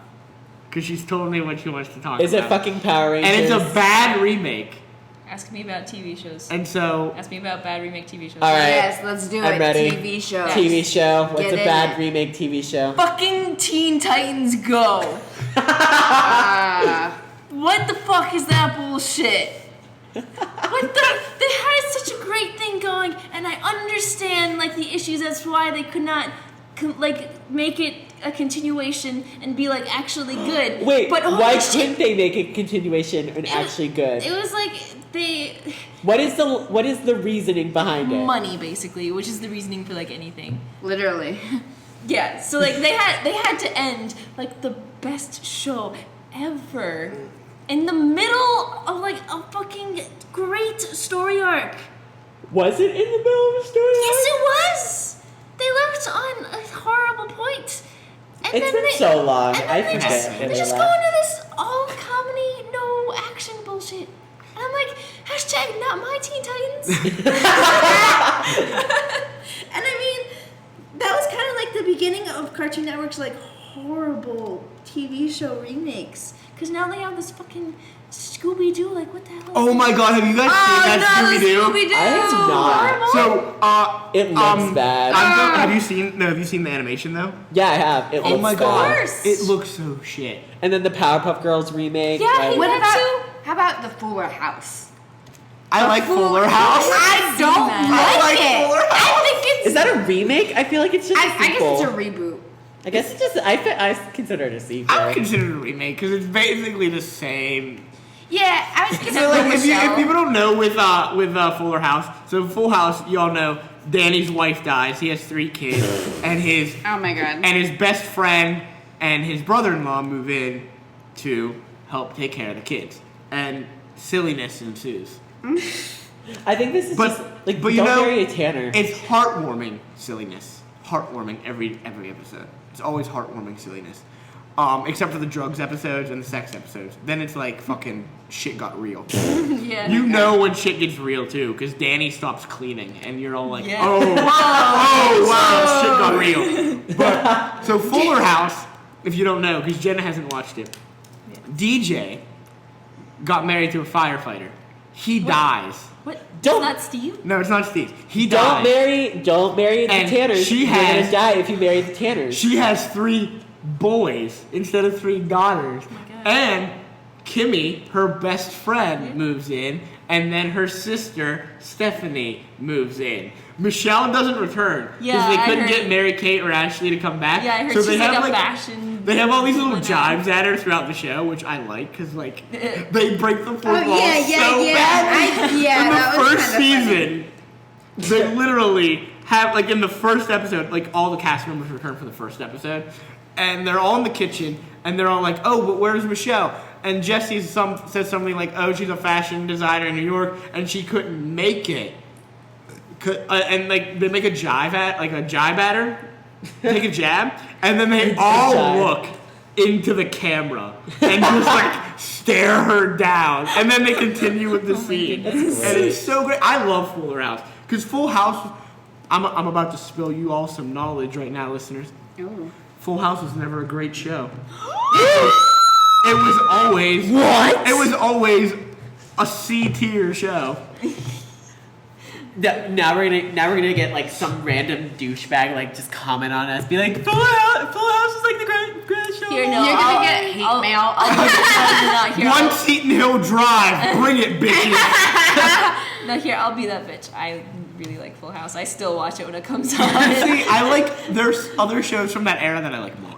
Because she's told me what she wants to talk Is about. it fucking Power Rangers? And it's a bad remake. Ask me about TV shows. And so... Ask me about bad remake TV shows. All right. Yes, let's do I'm it. ready. TV show. TV show. What's Get a in bad it. remake TV show? Fucking Teen Titans Go! What the fuck is that bullshit? They had such a great thing going, and I understand like the issues as to why they could not make it a continuation and be like actually good. Wait, but why shit, couldn't they make a continuation and actually good? It was like they What is the reasoning behind it? money basically, which is the reasoning for like anything. Literally. Yeah, so like they had to end like the best show ever in the middle of like a fucking great story arc. Was it in the middle of a story? Yes, it was. They left on a horrible point. And It's then been they, so long. and I then forget. they just go into this all comedy, no action bullshit. And I'm like, hashtag not my Teen Titans. And I mean, that was kind of like the beginning of Cartoon Network's like horrible TV show remakes. Because now they have this fucking Scooby Doo. Like, what the hell? Oh my god, have you guys seen that Scooby-Doo? Scooby-Doo. I have not. Horrible. So, It looks bad. have you seen the animation though? Yeah, I have. It Oh looks my bad. god, worse. it looks so shit. And then the Powerpuff Girls remake. Yeah, like- What That about too? how about the Fuller House? I like Fuller House. I don't that. like it. Fuller House. I think it's. Is that a remake? I feel like it's just a I guess sequel. it's a reboot. I guess it's just. I consider it a sequel. I would consider it a remake because it's basically the same. Yeah, I was So considering like, if Michelle. people don't know with Fuller House, so Full House, y'all know Danny's wife dies. He has 3 kids, and his Oh my god. and his best friend and his brother-in-law move in to help take care of the kids, and silliness ensues. I think this is But- just like but you don't know, marry a Tanner. It's heartwarming silliness. Heartwarming every episode. It's always heartwarming silliness. Except for the drugs episodes and the sex episodes. Then it's like fucking shit got real. Yeah. You know when shit gets real too, because Danny stops cleaning, and you're all like, Yeah. oh wow, shit got real. But so Fuller House, if you don't know, because Jenna hasn't watched it, DJ got married to a firefighter. He dies. What? Don't- Is that Steve? No, it's not Steve. He Don't dies. marry the And Tanners. she You're has- gonna die if you marry the Tanners. She has 3 boys instead of 3 daughters. God. And Kimmy, her best friend, moves in, and then her sister Stephanie moves in. Michelle doesn't return because Yeah, they I couldn't heard- get Mary Kate or Ashley to come back. Yeah, I heard so she's they like have a fashion. They have all these little woman now. jives at her throughout the show, which I like because like they break the fourth Oh wall yeah, so yeah, bad. yeah. In That the was first kinda funny. season, they literally have like in the first episode, like all the cast members return for the first episode, and they're all in the kitchen, and they're all like, "Oh, but where's Michelle?" And Jessie says something like, "Oh, she's a fashion designer in New York, and she couldn't make it." And like they make a jive at her, take a jab, and then they all jive. look into the camera and just like stare her down, and then they continue with the scene, and it's so great. I love Fuller House because Full House. I'm about to spill you all some knowledge right now, listeners. Ooh. Full House was never a great show. It was always What? It was always a C tier show. Now we're gonna get like some random douchebag like just comment on us, be like, Full House is like the greatest show. Here, no, You're gonna I'll- get hate I'll- mail. Here, One Seton Hill Drive, bring it, bitches. no, here, I'll be that bitch. I really like Full House. I still watch it when it comes on. See, I like there's other shows from that era that I like more.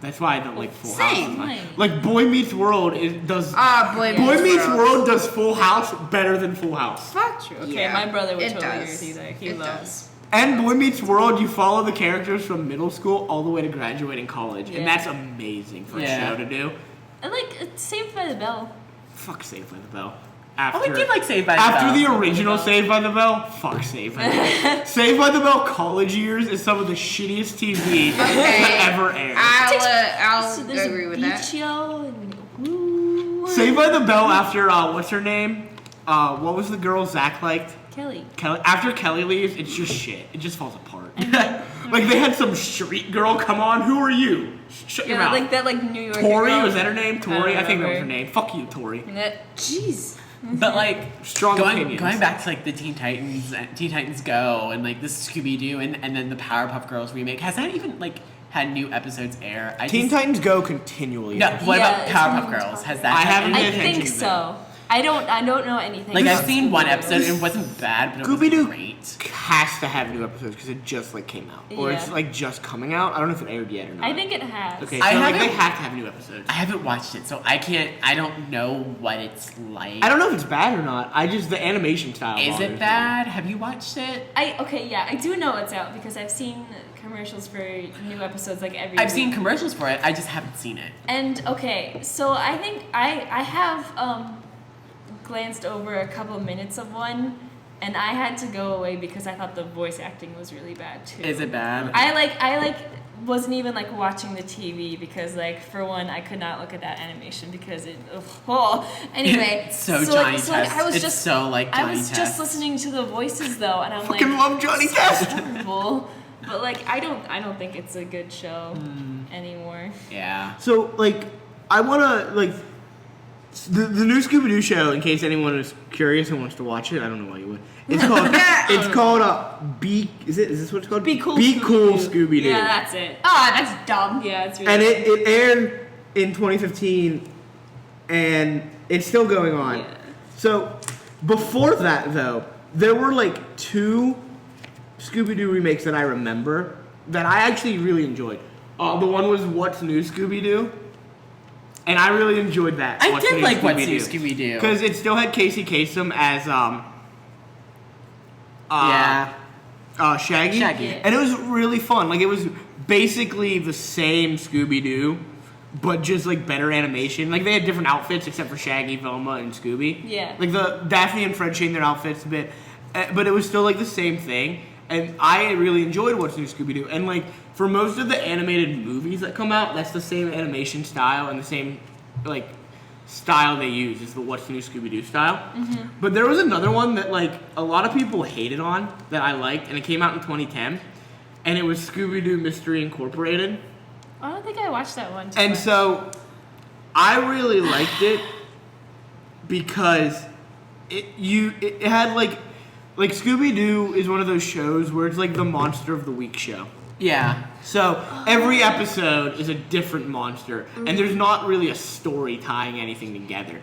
That's why I don't like Full House. Same. as much. Like Boy Meets World does. Ah, Boy Boy Meets World does Full House better than Full House. Fuck. Okay, Yeah, my brother would it totally agree does. with you there. He It loves. does. And Boy Meets World, you follow the characters from middle school all the way to graduating college, Yeah. and that's amazing for Yeah. a show to do. I like Saved by the Bell. Fuck Saved by the Bell. after. Oh, I did like Saved by the After Bell. the original Saved by the Bell, fuck Saved by the Bell. Saved by the Bell college years is some of the shittiest TV that ever aired. I'll So there's agree a with beach that. show and woo. Saved by the Bell after what's her name? What was the girl Zach liked? Kelly. Kelly. After Kelly leaves, it's just shit. It just falls apart. Like they had some street girl come on. Who are you? Shut your Yeah, mouth. like that, like New York. Tori, girl. was that her name? Tori, I think that was her remember. name. Fuck you, Tori. Jeez. But like Strong opinions. going back to like the Teen Titans Go and like the Scooby Doo and then the Powerpuff Girls remake, has that even like had new episodes air? Teen Titans Go continually. No, what Yeah, about it's Powerpuff on Girls? top. Has that? I had haven't any- been I think attention to so. I don't know anything. Like about I've seen one Scooby-Doo. episode and it wasn't bad, but it Scooby was Doo great. has to have new episodes because it just like came out, or it's Yeah. like just coming out. I don't know if it aired yet or not. I think it has. Okay, so I like they haven't- have to have new episodes. I haven't watched it, so I don't know what it's like. I don't know if it's bad or not. I just the animation style. Is bothers it me. bad? Have you watched it? I do know it's out because I've seen commercials for new episodes like every I've week. seen commercials for it. I just haven't seen it. And okay, so I think I have glanced over a couple of minutes of one, and I had to go away because I thought the voice acting was really bad too. Is it bad? I wasn't even like watching the TV because like for one I could not look at that animation because it. Anyway, It's so like, Johnny so, like, Test. I was It's just so like I Johnny was Test. just listening to the voices though, and I'm Fucking like, love Johnny Test. terrible. But like I don't think it's a good show Hmm. anymore. Yeah. So like, I wanna like the new Scooby Doo show. In case anyone is curious and wants to watch it, I don't know why you would. It's called Be. Is this what it's called? Be Cool Be Cool Scooby-Doo. Scooby Doo. Yeah, that's it. Oh, that's dumb. Yeah, it's really. And it aired in 2015, and it's still going on. Yeah. So before that, though, there were like 2 Scooby Doo remakes that I remember that I actually really enjoyed. The one was What's New Scooby Doo, and I really enjoyed that. I did like What's New Scooby Doo. because it still had Casey Kasem as Yeah. Shaggy. Shaggy. And it was really fun. Like, it was basically the same Scooby-Doo, but just, like, better animation. Like, they had different outfits except for Shaggy, Velma, and Scooby. Yeah. Like, the Daphne and Fred changed their outfits a bit, but it was still, like, the same thing. And I really enjoyed What's New Scooby-Doo. And, like, for most of the animated movies that come out, that's the same animation style and the same, like, style they use is the What's New Scooby-Doo style. Mm-hmm. But there was another one that like a lot of people hated on that I liked, and it came out in 2010, and it was Scooby-Doo Mystery Incorporated. I don't think I watched that one. Too And much. so I really liked it because it had like Scooby-Doo is one of those shows where it's like the Monster of the Week show. Yeah. So every episode is a different monster, and there's not really a story tying anything together.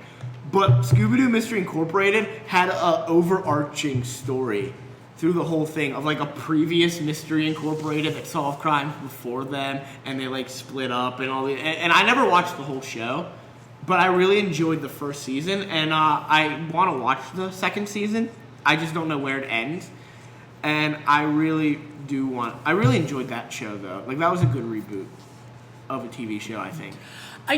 But Scooby-Doo Mystery Incorporated had a overarching story through the whole thing of like a previous Mystery Incorporated that solved crimes before them, and they like split up and all. And I never watched the whole show, but I really enjoyed the first season, and I want to watch the second season. I just don't know where it ends, and I really enjoyed that show though. Like that was a good reboot of a TV show, I think. I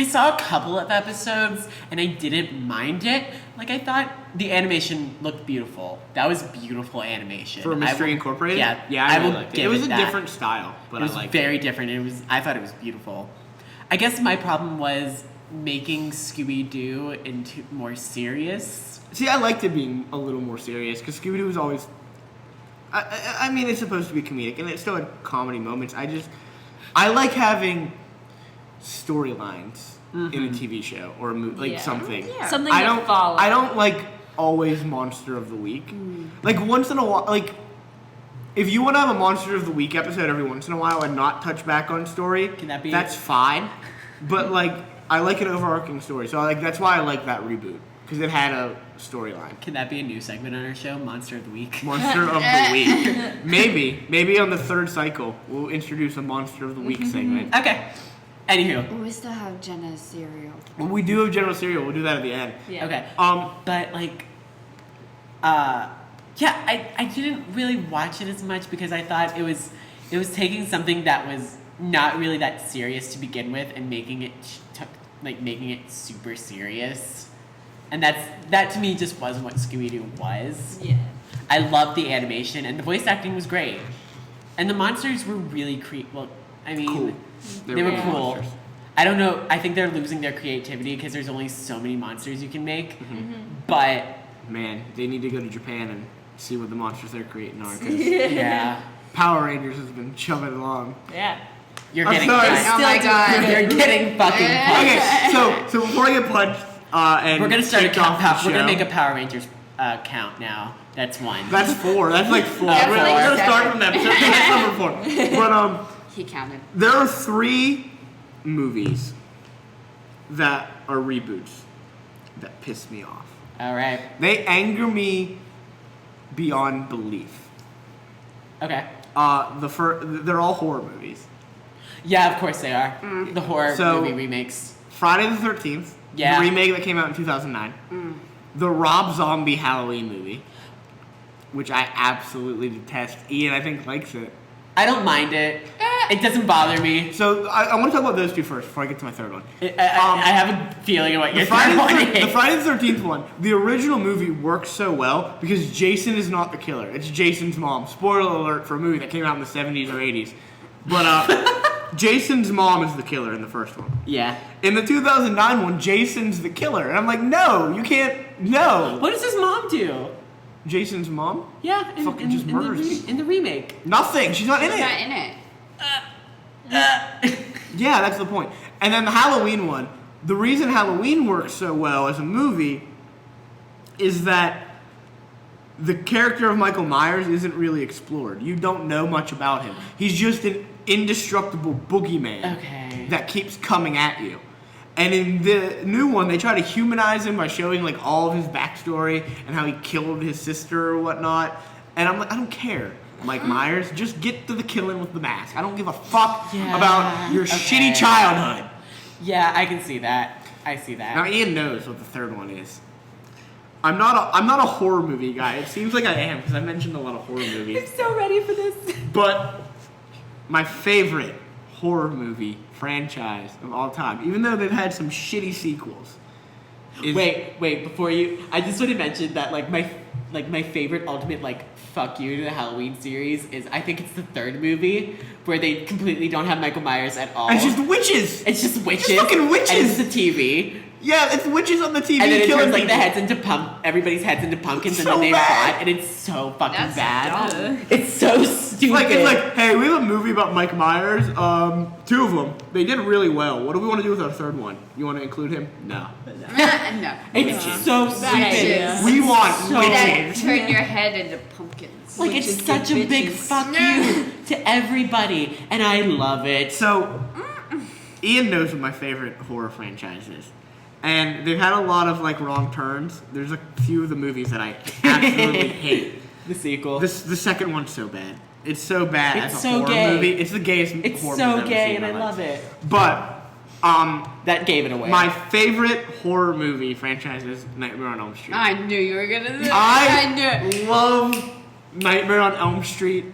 saw a couple of episodes and I didn't mind it. Like I thought the animation looked beautiful. That was beautiful animation. For Mystery I will- Incorporated? Yeah, Yeah, I really will liked it. give It was a that. different style, but it was I liked very it. different. I thought it was beautiful. I guess my problem was making Scooby Doo into more serious. See, I liked it being a little more serious because Scooby-Doo was always. I mean, it's supposed to be comedic, and it still had comedy moments. I like having storylines in a TV show or a movie, like Yeah. something. Yeah. Something I to don't follow. I don't like always Monster of the Week. Like once in a while, like if you want to have a Monster of the Week episode every once in a while and not touch back on story, Can that be- that's fine. But like I like an overarching story, so that's why I like that reboot because it had a storyline. Can that be a new segment on our show, Monster of the Week? Monster of the Week. Maybe on the 3rd cycle we'll introduce a Monster of the Week segment. Okay. Anywho. We still have Jenna's cereal. Well, we do have General Cereal. We'll do that at the end. Yeah. Okay. Um, But I didn't really watch it as much because I thought it was taking something that was not really that serious to begin with and making it making it super serious. And that to me just wasn't what Scooby Doo was. Yeah. I loved the animation, and the voice acting was great. And the monsters were really cool. Cool. They were good cool. monsters. I don't know. I think they're losing their creativity because there's only so many monsters you can make. But Man, they need to go to Japan and see what the monsters they're creating are. 'Cause yeah, Power Rangers has been chugging along. Yeah. you're I'm getting sorry. punched. Oh my God. You're getting fucking punched. Okay, so before I get punched, and We're gonna start a kicked off count. the We're gonna show- make a Power Rangers count now. That's one. That's 4. That's like 4. That's We're like gonna start 7. from that. That's number 4. But He counted. there are 3 movies that are reboots that piss me off. All right. They anger me beyond belief. Okay. They're all horror movies. Yeah, of course they are. The horror So- movie remakes. Friday the 13th, Yeah. the remake that came out in 2009. The Rob Zombie Halloween movie, which I absolutely detest. Ian, I think, likes it. I don't mind it. It doesn't bother me. So I want to talk about those 2 first before I get to my third one. I have a feeling of what The your Friday, third one the is. Friday the 13th one, the original movie works so well because Jason is not the killer. It's Jason's mom. Spoiler alert for a movie that came out in the 70s or 80s. But Jason's mom is the killer in the first one. Yeah. In the 2009 one, Jason's the killer. And I'm like, no, you can't, no. What does his mom do? Jason's mom? Yeah, Fucking just murders in the remake. Nothing. She's not in He's it. not in it. Yeah, that's the point. And then the Halloween one, the reason Halloween works so well as a movie is that the character of Michael Myers isn't really explored. You don't know much about him. He's just an indestructible boogeyman Okay. that keeps coming at you. And in the new one, they try to humanize him by showing like all of his backstory and how he killed his sister or whatnot. And I'm like, I don't care, Mike Myers. Just get to the killing with the mask. I don't give a fuck Yeah, about your okay. shitty childhood. Yeah, I can see that. I see that. Now Ian knows what the third one is. I'm not a horror movie guy. It seems like I am because I mentioned a lot of horror movies. I'm so ready for this. But my favorite horror movie franchise of all time, even though they've had some shitty sequels, is Wait, before you, I just want to mention that my favorite ultimate fuck you to the Halloween series is I think it's the third movie where they completely don't have Michael Myers at all. And it's just witches. It's just witches. Just fucking witches. And it's the TV. Yeah, it's witches on the TV And then it killing turns the people. heads into everybody's heads into pumpkins, It's and then so they bad. fight, and it's so fucking That's bad. dumb. It's so stupid. It's like, hey, we have a movie about Mike Myers. 2 of them. They did really well. What do we want to do with our third one? You want to include him? No. No. it's so Witches. stupid. We want So- That witches. turn your head into pumpkins. Like Witches it's such get a big bitches. fuck you to everybody, and I love it. So, Ian knows what my favorite horror franchise is. And they've had a lot of wrong turns. There's a few of the movies that I absolutely hate. The sequel. The second one's so bad. It's so bad It's as a so horror gay. movie. It's the gayest it's horror so movie I've ever gay, seen and in I my love life. it. But That gave it away. my favorite horror movie franchise is Nightmare on Elm Street. I knew you were gonna do I knew it. love Nightmare on Elm Street,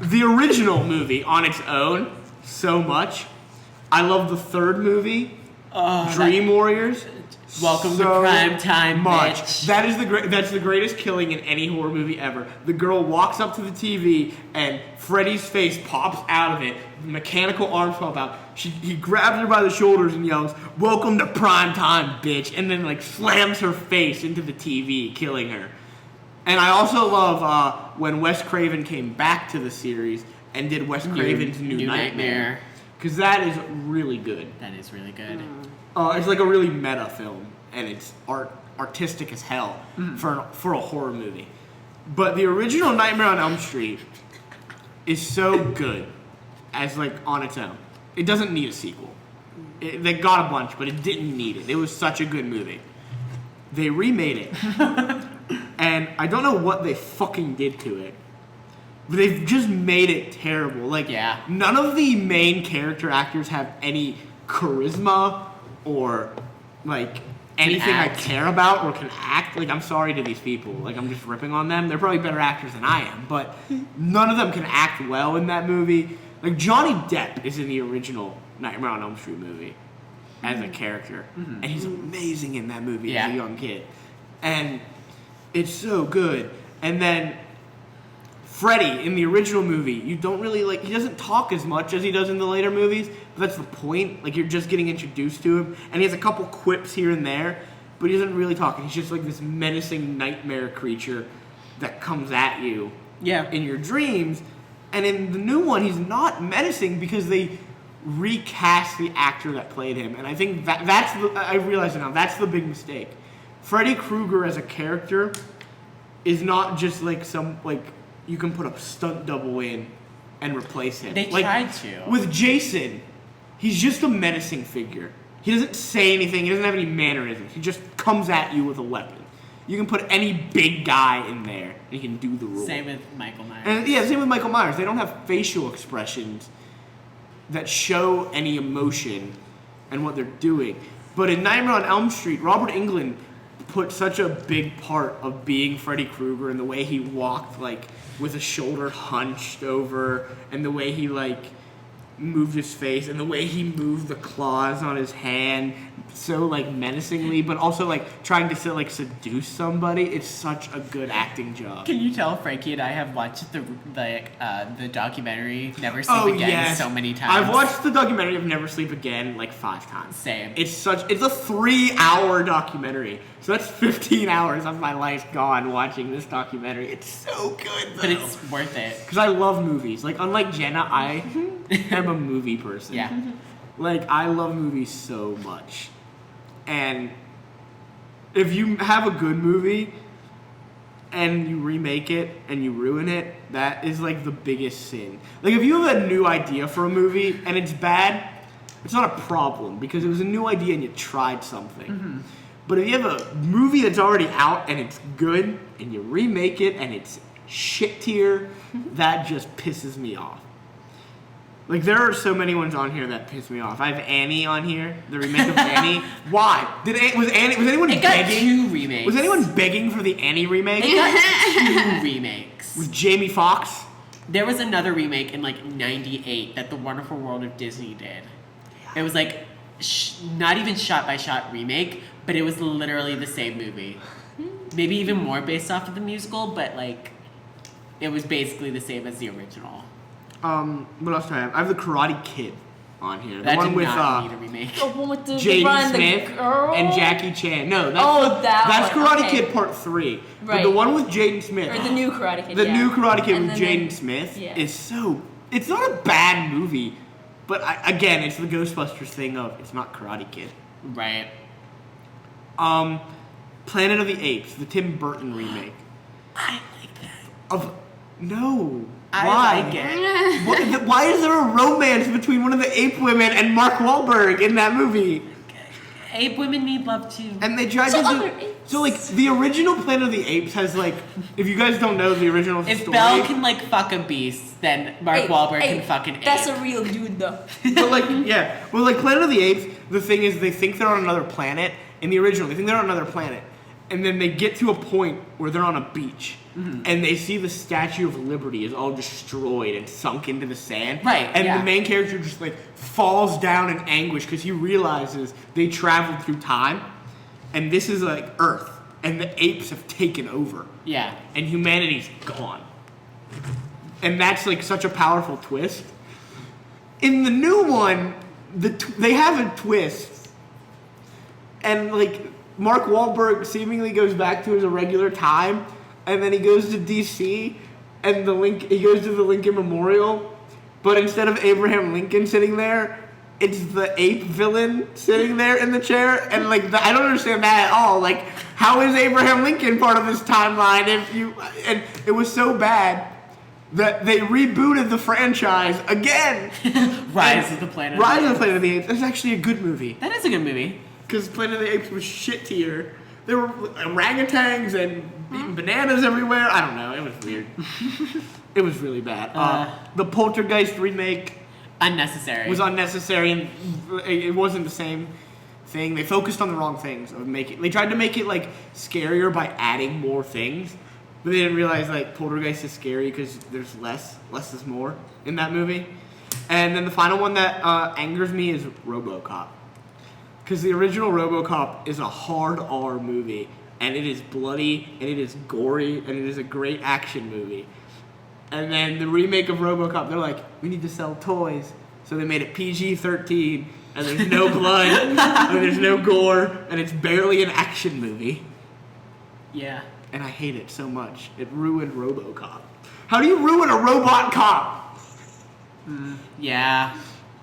the original movie on its own, so much. I love the third movie, Dream Warriors. Welcome to so prime time, much. bitch. That is that's the greatest killing in any horror movie ever. The girl walks up to the TV and Freddy's face pops out of it. Mechanical arms pop out. He grabs her by the shoulders and yells, "Welcome to prime time, bitch!" And then slams her face into the TV, killing her. And I also love when Wes Craven came back to the series and did Wes Craven's New Nightmare. Because that is really good. That is really good. It's like a really meta film, and it's artistic as hell for a horror movie. But the original Nightmare on Elm Street is so good as on its own. It doesn't need a sequel. They got a bunch, but it didn't need it. It was such a good movie. They remade it, and I don't know what they fucking did to it. But they've just made it terrible. Yeah. None of the main character actors have any charisma or anything I act. care about or can act. I'm sorry to these people. I'm just ripping on them. They're probably better actors than I am, but none of them can act well in that movie. Johnny Depp is in the original Nightmare on Elm Street movie. as a character, and he's amazing in that movie Yeah. as a young kid, and it's so good. And then Freddy in the original movie, you don't really like. He doesn't talk as much as he does in the later movies, but that's the point. Like, you're just getting introduced to him, and he has a couple quips here and there, but he doesn't really talk. He's just like this menacing nightmare creature that comes at you in your dreams. And in the new one, he's not menacing because they recast the actor that played him. And I think that's the, I realize it now, that's the big mistake. Freddy Krueger as a character is not just like some, like, you can put a stunt double in and replace him. They like, tried to. With Jason, he's just a menacing figure. He doesn't say anything, he doesn't have any mannerisms. He just comes at you with a weapon. You can put any big guy in there, and he can do the role. Same with Michael Myers. And yeah, same with Michael Myers. They don't have facial expressions that show any emotion and what they're doing. But in Nightmare on Elm Street, Robert Englund put such a big part of being Freddy Krueger and the way he walked, like, with a shoulder hunched over, and the way he, like, moved his face, and the way he moved the claws on his hand so, like, menacingly, but also, like, trying to, like, seduce somebody. It's such a good acting job. Can you tell Frankie and I have watched the documentary Never Sleep Again so many times? I've watched the documentary of Never Sleep Again like 5 times. Same. It's a 3-hour documentary. So that's 15 hours of my life gone watching this documentary. It's so good though. But it's worth it. Because I love movies. Like, unlike Jenna, I am a movie person. Yeah. Like, I love movies so much. And if you have a good movie and you remake it and you ruin it, that is like the biggest sin. Like, if you have a new idea for a movie and it's bad, it's not a problem because it was a new idea and you tried something. But if you have a movie that's already out and it's good and you remake it and it's shit tier, that just pisses me off. Like, there are so many ones on here that piss me off. I have Annie on here, the remake of Annie. Why? Was anyone It got begging? 2 remakes. Was anyone begging for the Annie remake? It got 2 remakes. With Jamie Foxx? There was another remake in like '98 that The Wonderful World of Disney did. It was like not even shot by shot remake, but it was literally the same movie. Maybe even more based off of the musical, but like it was basically the same as the original. What else do I have? I have the Karate Kid on here. The That one did with not need a remake. The one with the Jaden Brian, Smith the girl? and Jackie Chan. No, that's one, Karate okay. Kid Part 3. But Right. the one with Jaden Smith. Or the new Karate Kid. The yeah. new Karate Kid And with then Jaden Smith yeah. is so... It's not a bad movie, but again, it's the Ghostbusters thing of it's not Karate Kid. Right. Planet of the Apes, the Tim Burton remake. I like that. No. I Why? like it. Why is there a romance between one of the ape women and Mark Wahlberg in that movie? Ape women need love too. And they tried So to other do... apes. So, like, the original Planet of the Apes has, like... If you guys don't know the original If story... Belle can like fuck a beast, then Mark Wahlberg can fuck an ape. That's a real dude though. But, like, yeah. Well, like, Planet of the Apes, the thing is they think they're on another planet. In the original, they think they're on another planet. And then they get to a point where they're on a beach. And they see the Statue of Liberty is all destroyed and sunk into the sand. Right, And yeah. the main character just, like, falls down in anguish because he realizes they traveled through time. And this is, like, Earth. And the apes have taken over. Yeah. And humanity's gone. And that's, like, such a powerful twist. In the new one, they have a twist. And, like, Mark Wahlberg seemingly goes back to his regular time, and then he goes to DC, and he goes to the Lincoln Memorial, but instead of Abraham Lincoln sitting there, it's the ape villain sitting there in the chair, and like I don't understand that at all. Like, how is Abraham Lincoln part of this timeline? And it was so bad that they rebooted the franchise again. Rise of the Planet. Rise of the Planet of the Apes. That's actually a good movie. That is a good movie. Because Planet of the Apes was shit tier. There were orangutans and eating bananas everywhere. I don't know. It was weird. It was really bad. The Poltergeist remake Unnecessary. was unnecessary, and it wasn't the same thing. They focused on the wrong things. They tried to make it like scarier by adding more things, but they didn't realize like Poltergeist is scary because there's less is more in that movie. And then the final one that angers me is RoboCop. Because the original RoboCop is a hard R movie, and it is bloody, and it is gory, and it is a great action movie. And then the remake of RoboCop, they're like, we need to sell toys. So they made it PG-13, and there's no blood, and there's no gore, and it's barely an action movie. Yeah. And I hate it so much. It ruined RoboCop. How do you ruin a robot cop? Yeah.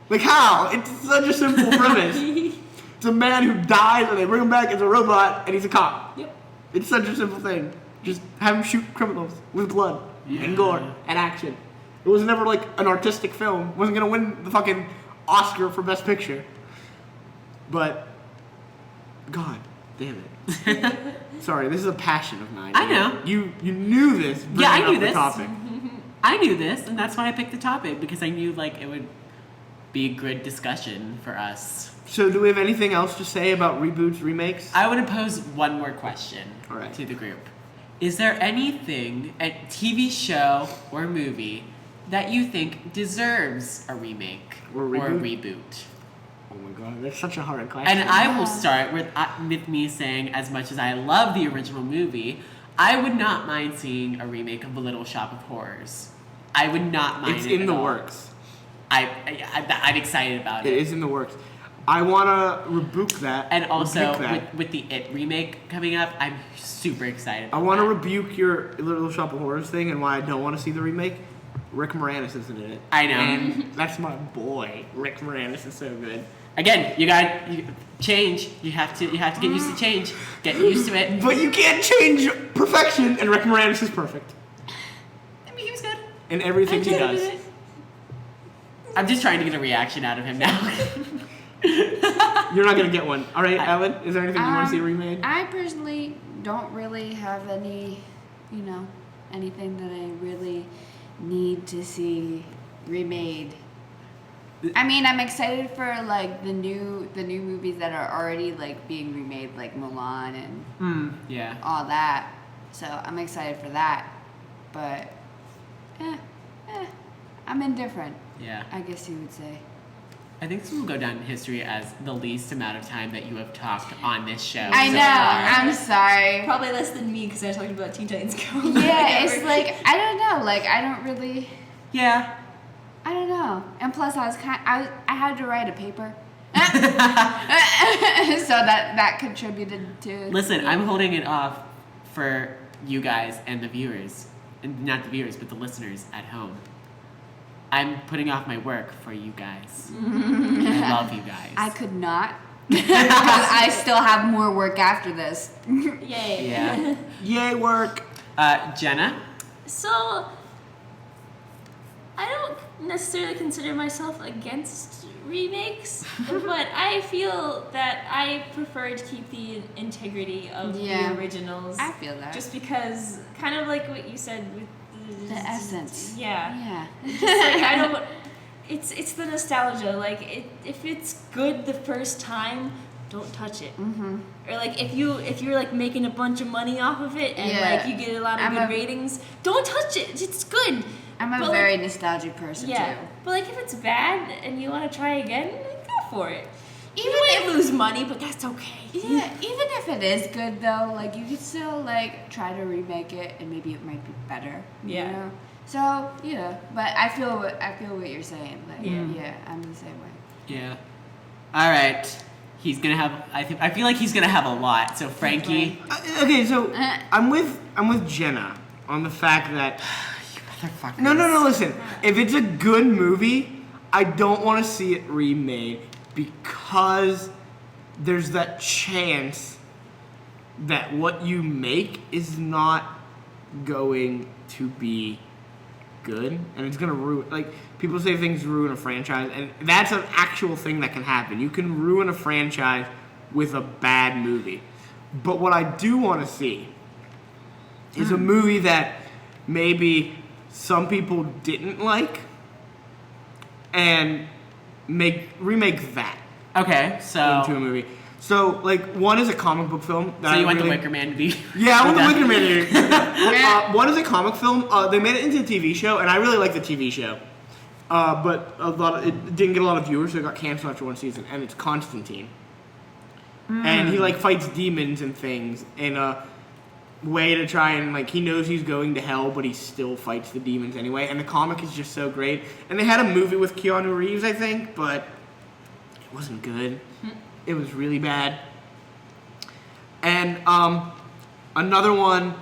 Like how? It's such a simple premise. It's a man who dies and they bring him back as a robot and he's a cop. Yep. It's such a simple thing. Just have him shoot criminals with blood and gore and action. It was never like an artistic film. It wasn't gonna win the fucking Oscar for Best Picture. But God damn it. Sorry, this is a passion of mine. I know. You knew this. Yeah, I bringing knew up the this. topic. I knew this, and that's why I picked the topic, because I knew like it would be a good discussion for us. So do we have anything else to say about reboots, remakes? I want to pose one more question All right. to the group. Is there anything, a TV show or movie, that you think deserves a remake Or a reboot? reboot? Oh my God, that's such a hard question. And I will start with me saying, as much as I love the original movie, I would not mind seeing a remake of The Little Shop of Horrors. I would not mind It's it in at the all. works. I'm excited about It it. is in the works. I want to rebuke that. And also, rebuke that. with the It remake coming up, I'm super excited. I want to rebuke your Little Shop of Horrors thing and why I don't want to see the remake. Rick Moranis isn't in it. I know. And that's my boy. Rick Moranis is so good. Again, you change. You have to get used to change. Get used to it. But you can't change perfection, and Rick Moranis is perfect I mean, he was good. in everything he does. I'm just trying to get a reaction out of him now. You're not gonna get one. All right, Ellen. Is there anything you want to see remade? I personally don't really have any, anything that I really need to see remade. I mean, I'm excited for like the new movies that are already like being remade, like Mulan and Yeah. all that. So I'm excited for that. But, I'm indifferent, Yeah. I guess you would say. I think this will go down in history as the least amount of time that you have talked on this show. I so know. far. I'm sorry. Probably less than me because I talked about Teen Titans Go. Yeah, it's like I don't know. Like I don't really. Yeah. I don't know. And plus, I had to write a paper, so that contributed to. Listen, I'm holding it off for you guys and the viewers, and not the viewers, but the listeners at home. I'm putting off my work for you guys. I love you guys. I could not, because I still have more work after this. Yay. Yeah. Yay, work. Jenna? So, I don't necessarily consider myself against remakes, but I feel that I prefer to keep the integrity of Yeah. the originals. I feel that. Just because, kind of like what you said with The essence. Yeah. Yeah. Just like, I don't. It's the nostalgia. Like if it's good the first time, don't touch it. Mhm. Or like if you're like making a bunch of money off of it and Yeah. like you get a lot of good ratings, don't touch it. It's good. I'm a But, very like, nostalgic person Yeah. too. But like if it's bad and you want to try again, go for it. Even You if might lose money, but that's okay. Yeah, even if it is good though, like you could still like try to remake it and maybe it might be better. Yeah. You know? So but I feel what you're saying. Like yeah, I'm the same way. Yeah. All right. He's gonna have. I feel like he's gonna have a lot. So Frankie. Okay, so I'm with Jenna on the fact that Motherfucker. no. Listen, if it's a good movie, I don't want to see it remade because there's that chance that what you make is not going to be good, and it's gonna ruin. Like people say, things ruin a franchise, and that's an actual thing that can happen. You can ruin a franchise with a bad movie. But what I do want to see is a movie that maybe some people didn't like, and remake that Okay, so into a movie. So, like, one is a comic book film. That so you I want really, the Wicker Man to be? Yeah, I want the done? Wicker Man to one is a comic film. They made it into a TV show, and I really like the TV show. But it didn't get a lot of viewers, so it got canceled after one season, and it's Constantine. and he like fights demons and things in a way to try and like he knows he's going to hell, but he still fights the demons anyway. And the comic is just so great. And they had a movie with Keanu Reeves, I think, but it wasn't good. It was really bad. And another one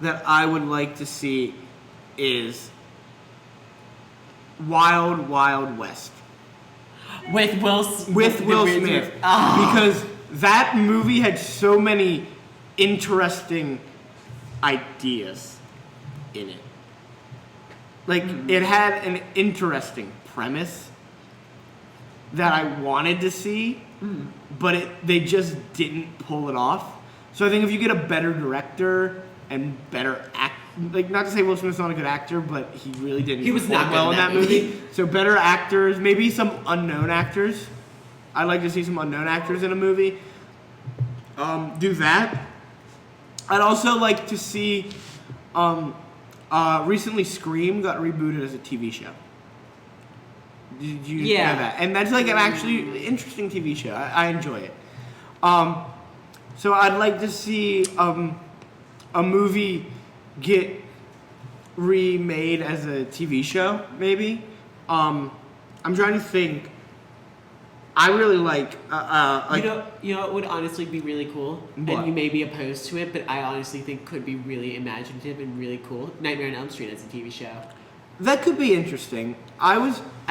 that I would like to see is Wild Wild West With Will Smith. Because that movie had so many interesting ideas in it. Like, it had an interesting premise that I wanted to see, but they just didn't pull it off. So I think if you get a better director and better like, not to say Will Smith's not a good actor, but he really didn't He was perform not well good in that movie. So better actors, maybe some unknown actors. I'd like to see some unknown actors in a movie. Do that. I'd also like to see, recently Scream got rebooted as a TV show. Did you know that? And that's like an actually interesting TV show. I enjoy it. So I'd like to see a movie get remade as a TV show, maybe. I'm trying to think. I really like you know, it would honestly be really cool, What? and you may be opposed to it, but I honestly think could be really imaginative and really cool. Nightmare on Elm Street as a TV show. that could be interesting. I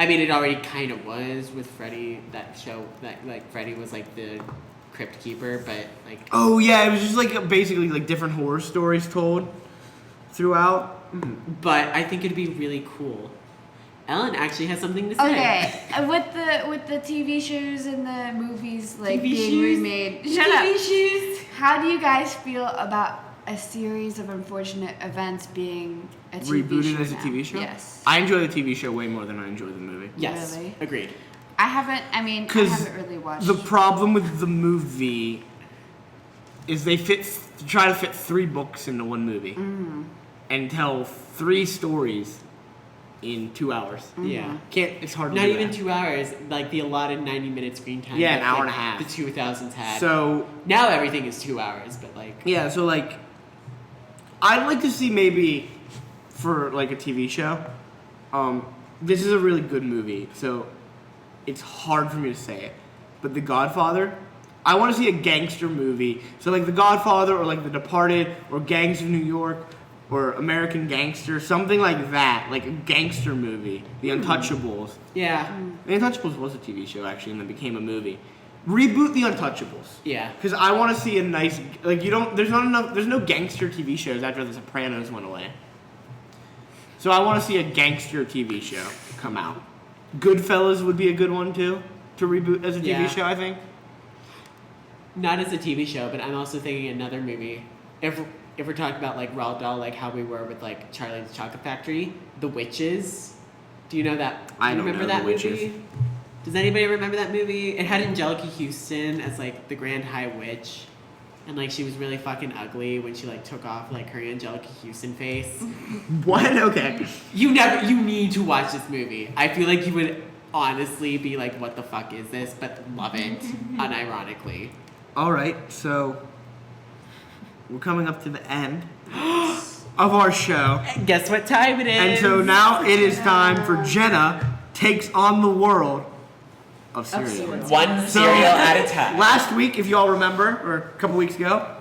mean, it already kind of was with Freddy. That show that like Freddy was like the crypt keeper, but like Oh yeah, it was just like basically like different horror stories told throughout. But I think it'd be really cool. Ellen actually has something to say. Okay, with the TV shows and the movies like TV being shows? remade. Shut up. How do you guys feel about a series of unfortunate events being a TV Rebooted show as a now? TV show? Yes. I enjoy the TV show way more than I enjoy the movie. Yes, Really? agreed. I haven't really watched. The problem with the movie is they try to fit 3 books into one movie and tell 3 stories in 2 hours. Yeah. It's hard to Not do even that. 2 hours, like the allotted 90-minute screen time. Yeah, an that, hour like, and a half. The 2000s had. So now everything is 2 hours, but like yeah, so like I'd like to see maybe for like a TV show. This is a really good movie, so it's hard for me to say it. But The Godfather, I want to see a gangster movie. So like The Godfather or like The Departed or Gangs of New York or American Gangster, something like that, like a gangster movie. The Untouchables. yeah, The Untouchables was a TV show actually, and then became a movie. Reboot The Untouchables. yeah. Because I want to see a nice, like there's no gangster TV shows after The Sopranos went away. So I want to see a gangster TV show come out. Goodfellas would be a good one too, to reboot as a TV Yeah. show, I think. Not as a TV show, but I'm also thinking another movie. If we're talking about like Roald Dahl, like how we were with like Charlie and the Chocolate Factory, The Witches. Do you know that? I do you don't remember know that The Witches. movie? Does anybody remember that movie? It had Angelica Houston as like the Grand High Witch, and like she was really fucking ugly when she like took off like her Angelica Houston face. What? Okay. You need to watch this movie. I feel like you would honestly be like, what the fuck is this? But love it, unironically. All right, so we're coming up to the end of our show. Guess what time it is? And so now it is time for Jenna Takes on the World of Cereal. One So, cereal at a time. Last week, if you all remember, or a couple weeks ago,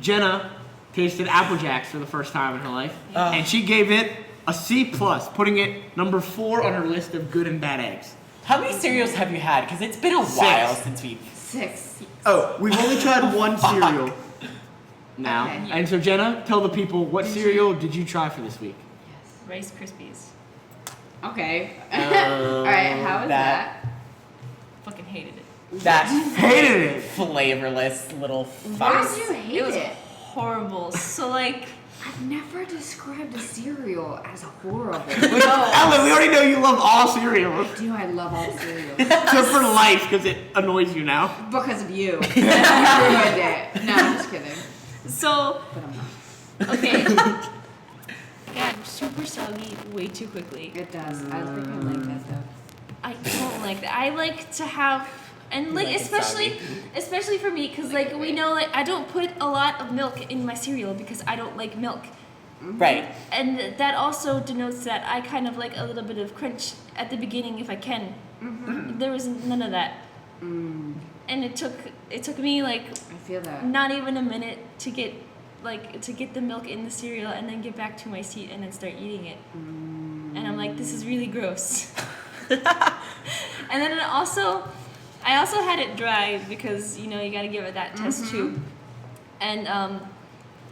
Jenna tasted Apple Jacks for the first time in her life, and she gave it a C+, putting it number 4 on her list of good and bad eggs. How many cereals have you had? Because it's been a 6. while since we've. 6. Oh, we've only tried one cereal now. Okay. And so Jenna, tell the people, what cereal did you try for this week? Rice Krispies. Okay. All right. How was that? Fucking hated it. That Hated it. flavorless little Why fucks. did you hate It was it? horrible. So like, I've never described a cereal as horrible. Ellen, we already know you love all cereals. Do I love all cereals? Except for life, because it annoys you now. Because of you. You ruined it. No, I'm just kidding. so But I'm not. okay. Got super soggy way too quickly. It does. I think I like that though. I don't like that. I like to have And like, like it especially for me, because like we know, like I don't put a lot of milk in my cereal because I don't like milk. Right. And that also denotes that I kind of like a little bit of crunch at the beginning if I can. There was none of that. And it took me like I feel that. not even a minute to get the milk in the cereal and then get back to my seat and then start eating it. And I'm like, this is really gross. And then I also had it dry because you gotta give it that test too. And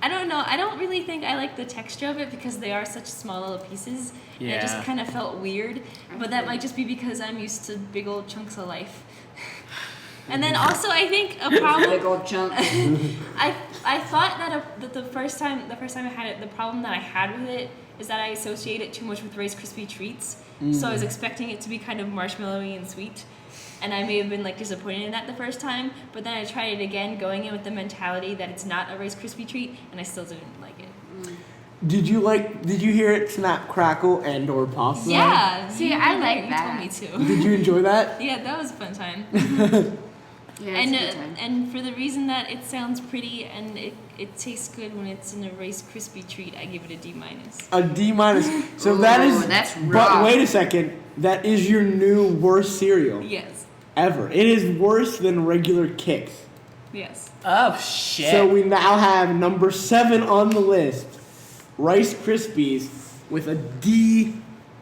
I don't know. I don't really think I like the texture of it because they are such small little pieces. And it just Yeah. kind of felt weird. But that might just be because I'm used to big old chunks of life. And then also I think a problem. Big old chunk. I thought that the first time I had it, the problem that I had with it is that I associate it too much with Rice Krispie treats. So I was expecting it to be kind of marshmallowy and sweet. And I may have been like disappointed in that the first time, but then I tried it again, going in with the mentality that it's not a Rice Krispie treat, and I still didn't like it. Did you hear it snap, crackle, and or pop? Yeah, See, I like you that. told me to. Did you enjoy that? Yeah, that was a fun time. Yeah, it's a good time. And for the reason that it sounds pretty and it tastes good when it's in a Rice Krispie treat, I give it a D-. A D-. So Ooh, that is. that's But rough. wait a second. That is your new worst cereal Yes. ever. It is worse than regular Kix. Yes. Oh shit. So we now have number 7 on the list, Rice Krispies with a D-.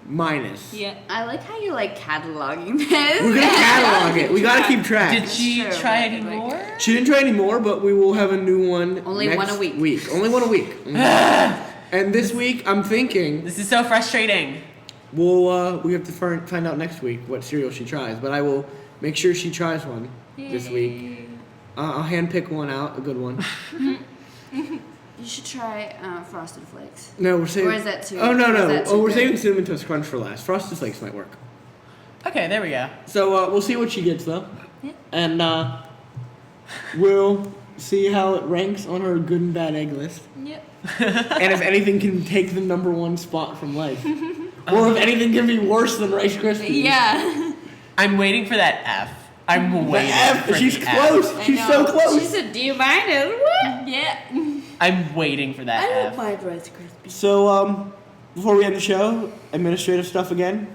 Yeah. I like how you're like cataloging this. We're gonna catalog it. We gotta keep track. Did she Sure, try but any like more? it. She didn't try any more, but we will have a new one. Only next one a week. Only one a week. And this week, I'm thinking This is so frustrating. we have to find out next week what cereal she tries. But I will make sure she tries one this week. I'll handpick one out, a good one. You should try Frosted Flakes. No, we're saving. Or is that too? Oh no or is no! that Oh, too we're good? saving Cinnamon Toast Crunch for last. Frosted Flakes might work. Okay, there we go. So we'll see what she gets though, Yeah. and we'll see how it ranks on her good and bad egg list. Yep. And if anything can take the number 1 spot from life. Or if anything can be worse than Rice Krispies. Yeah. I'm waiting for that F. I'm The waiting F, for she's the close. F. She's so close. She's a D-. What? Yeah. I'm waiting for that F. mind Rice Krispies. So, before we end the show, administrative stuff again.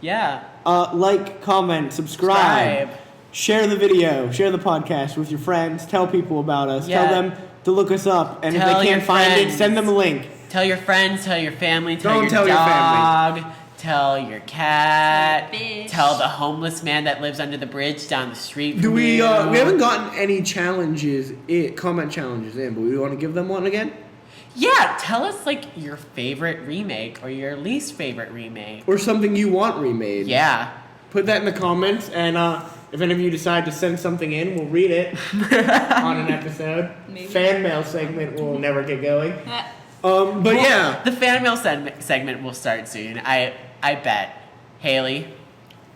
Yeah. Like, comment, subscribe, share the video, share the podcast with your friends, tell people about us, Yeah. tell them to look us up, and Tell if they your can't find it, friends. send them a link. Tell your friends, tell your family, tell Don't your tell your dog, tell your cat, Tell your bitch. tell the homeless man that lives under the bridge down the street. Do from we? you. We haven't gotten any comment challenges in, but we want to give them one again, Yeah, tell us like your favorite remake or your least favorite remake. or something you want remade. Yeah. Put that in the comments, and if any of you decide to send something in, we'll read it on an episode. Maybe. Fan mail segment will never get going. Uh, But yeah, The fan mail segment will start soon. I bet. Haley.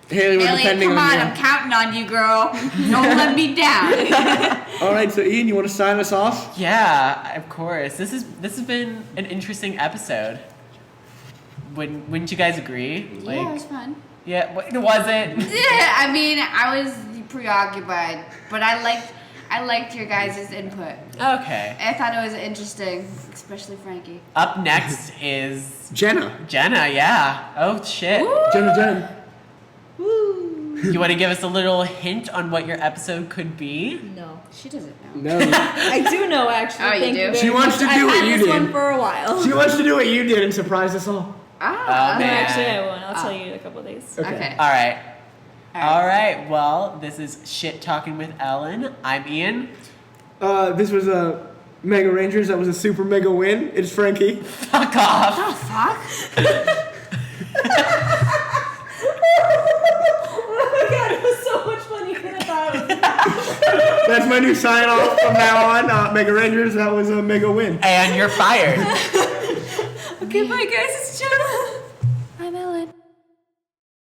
Haley, we're Ellie, depending come on, you. I'm counting on you, girl. Don't let me down. All right, so Ian, you want to sign us off? Yeah, of course. This has been an interesting episode. Wouldn't you guys agree? Yeah, it was fun. Yeah, was it? Yeah, I mean, I was preoccupied, but I liked your guys' input. Okay. I thought it was interesting, especially Frankie. Up next is Jenna. Jenna, yeah. Oh shit. Jenna. You want to give us a little hint on what your episode could be? no. She doesn't know. No. I do know actually. Oh, you Thank do? very She wants much. to do I've what had you this did. one for a while. She wants to do what you did and surprise us all. Ah, Oh, man. Actually, I won't. I'll tell you in a couple days. okay. All right. All All right. Well, this is Shit Talking with Ellen. I'm Ian. This was a Mega Rangers. That was a super mega win. It's Frankie. Fuck off. What the fuck? Oh my god, it was so much funnier than I thought it was. That's my new sign off from now on. Mega Rangers. That was a mega win. And you're fired. Okay, bye guys. It's Jenna. I'm Ellen.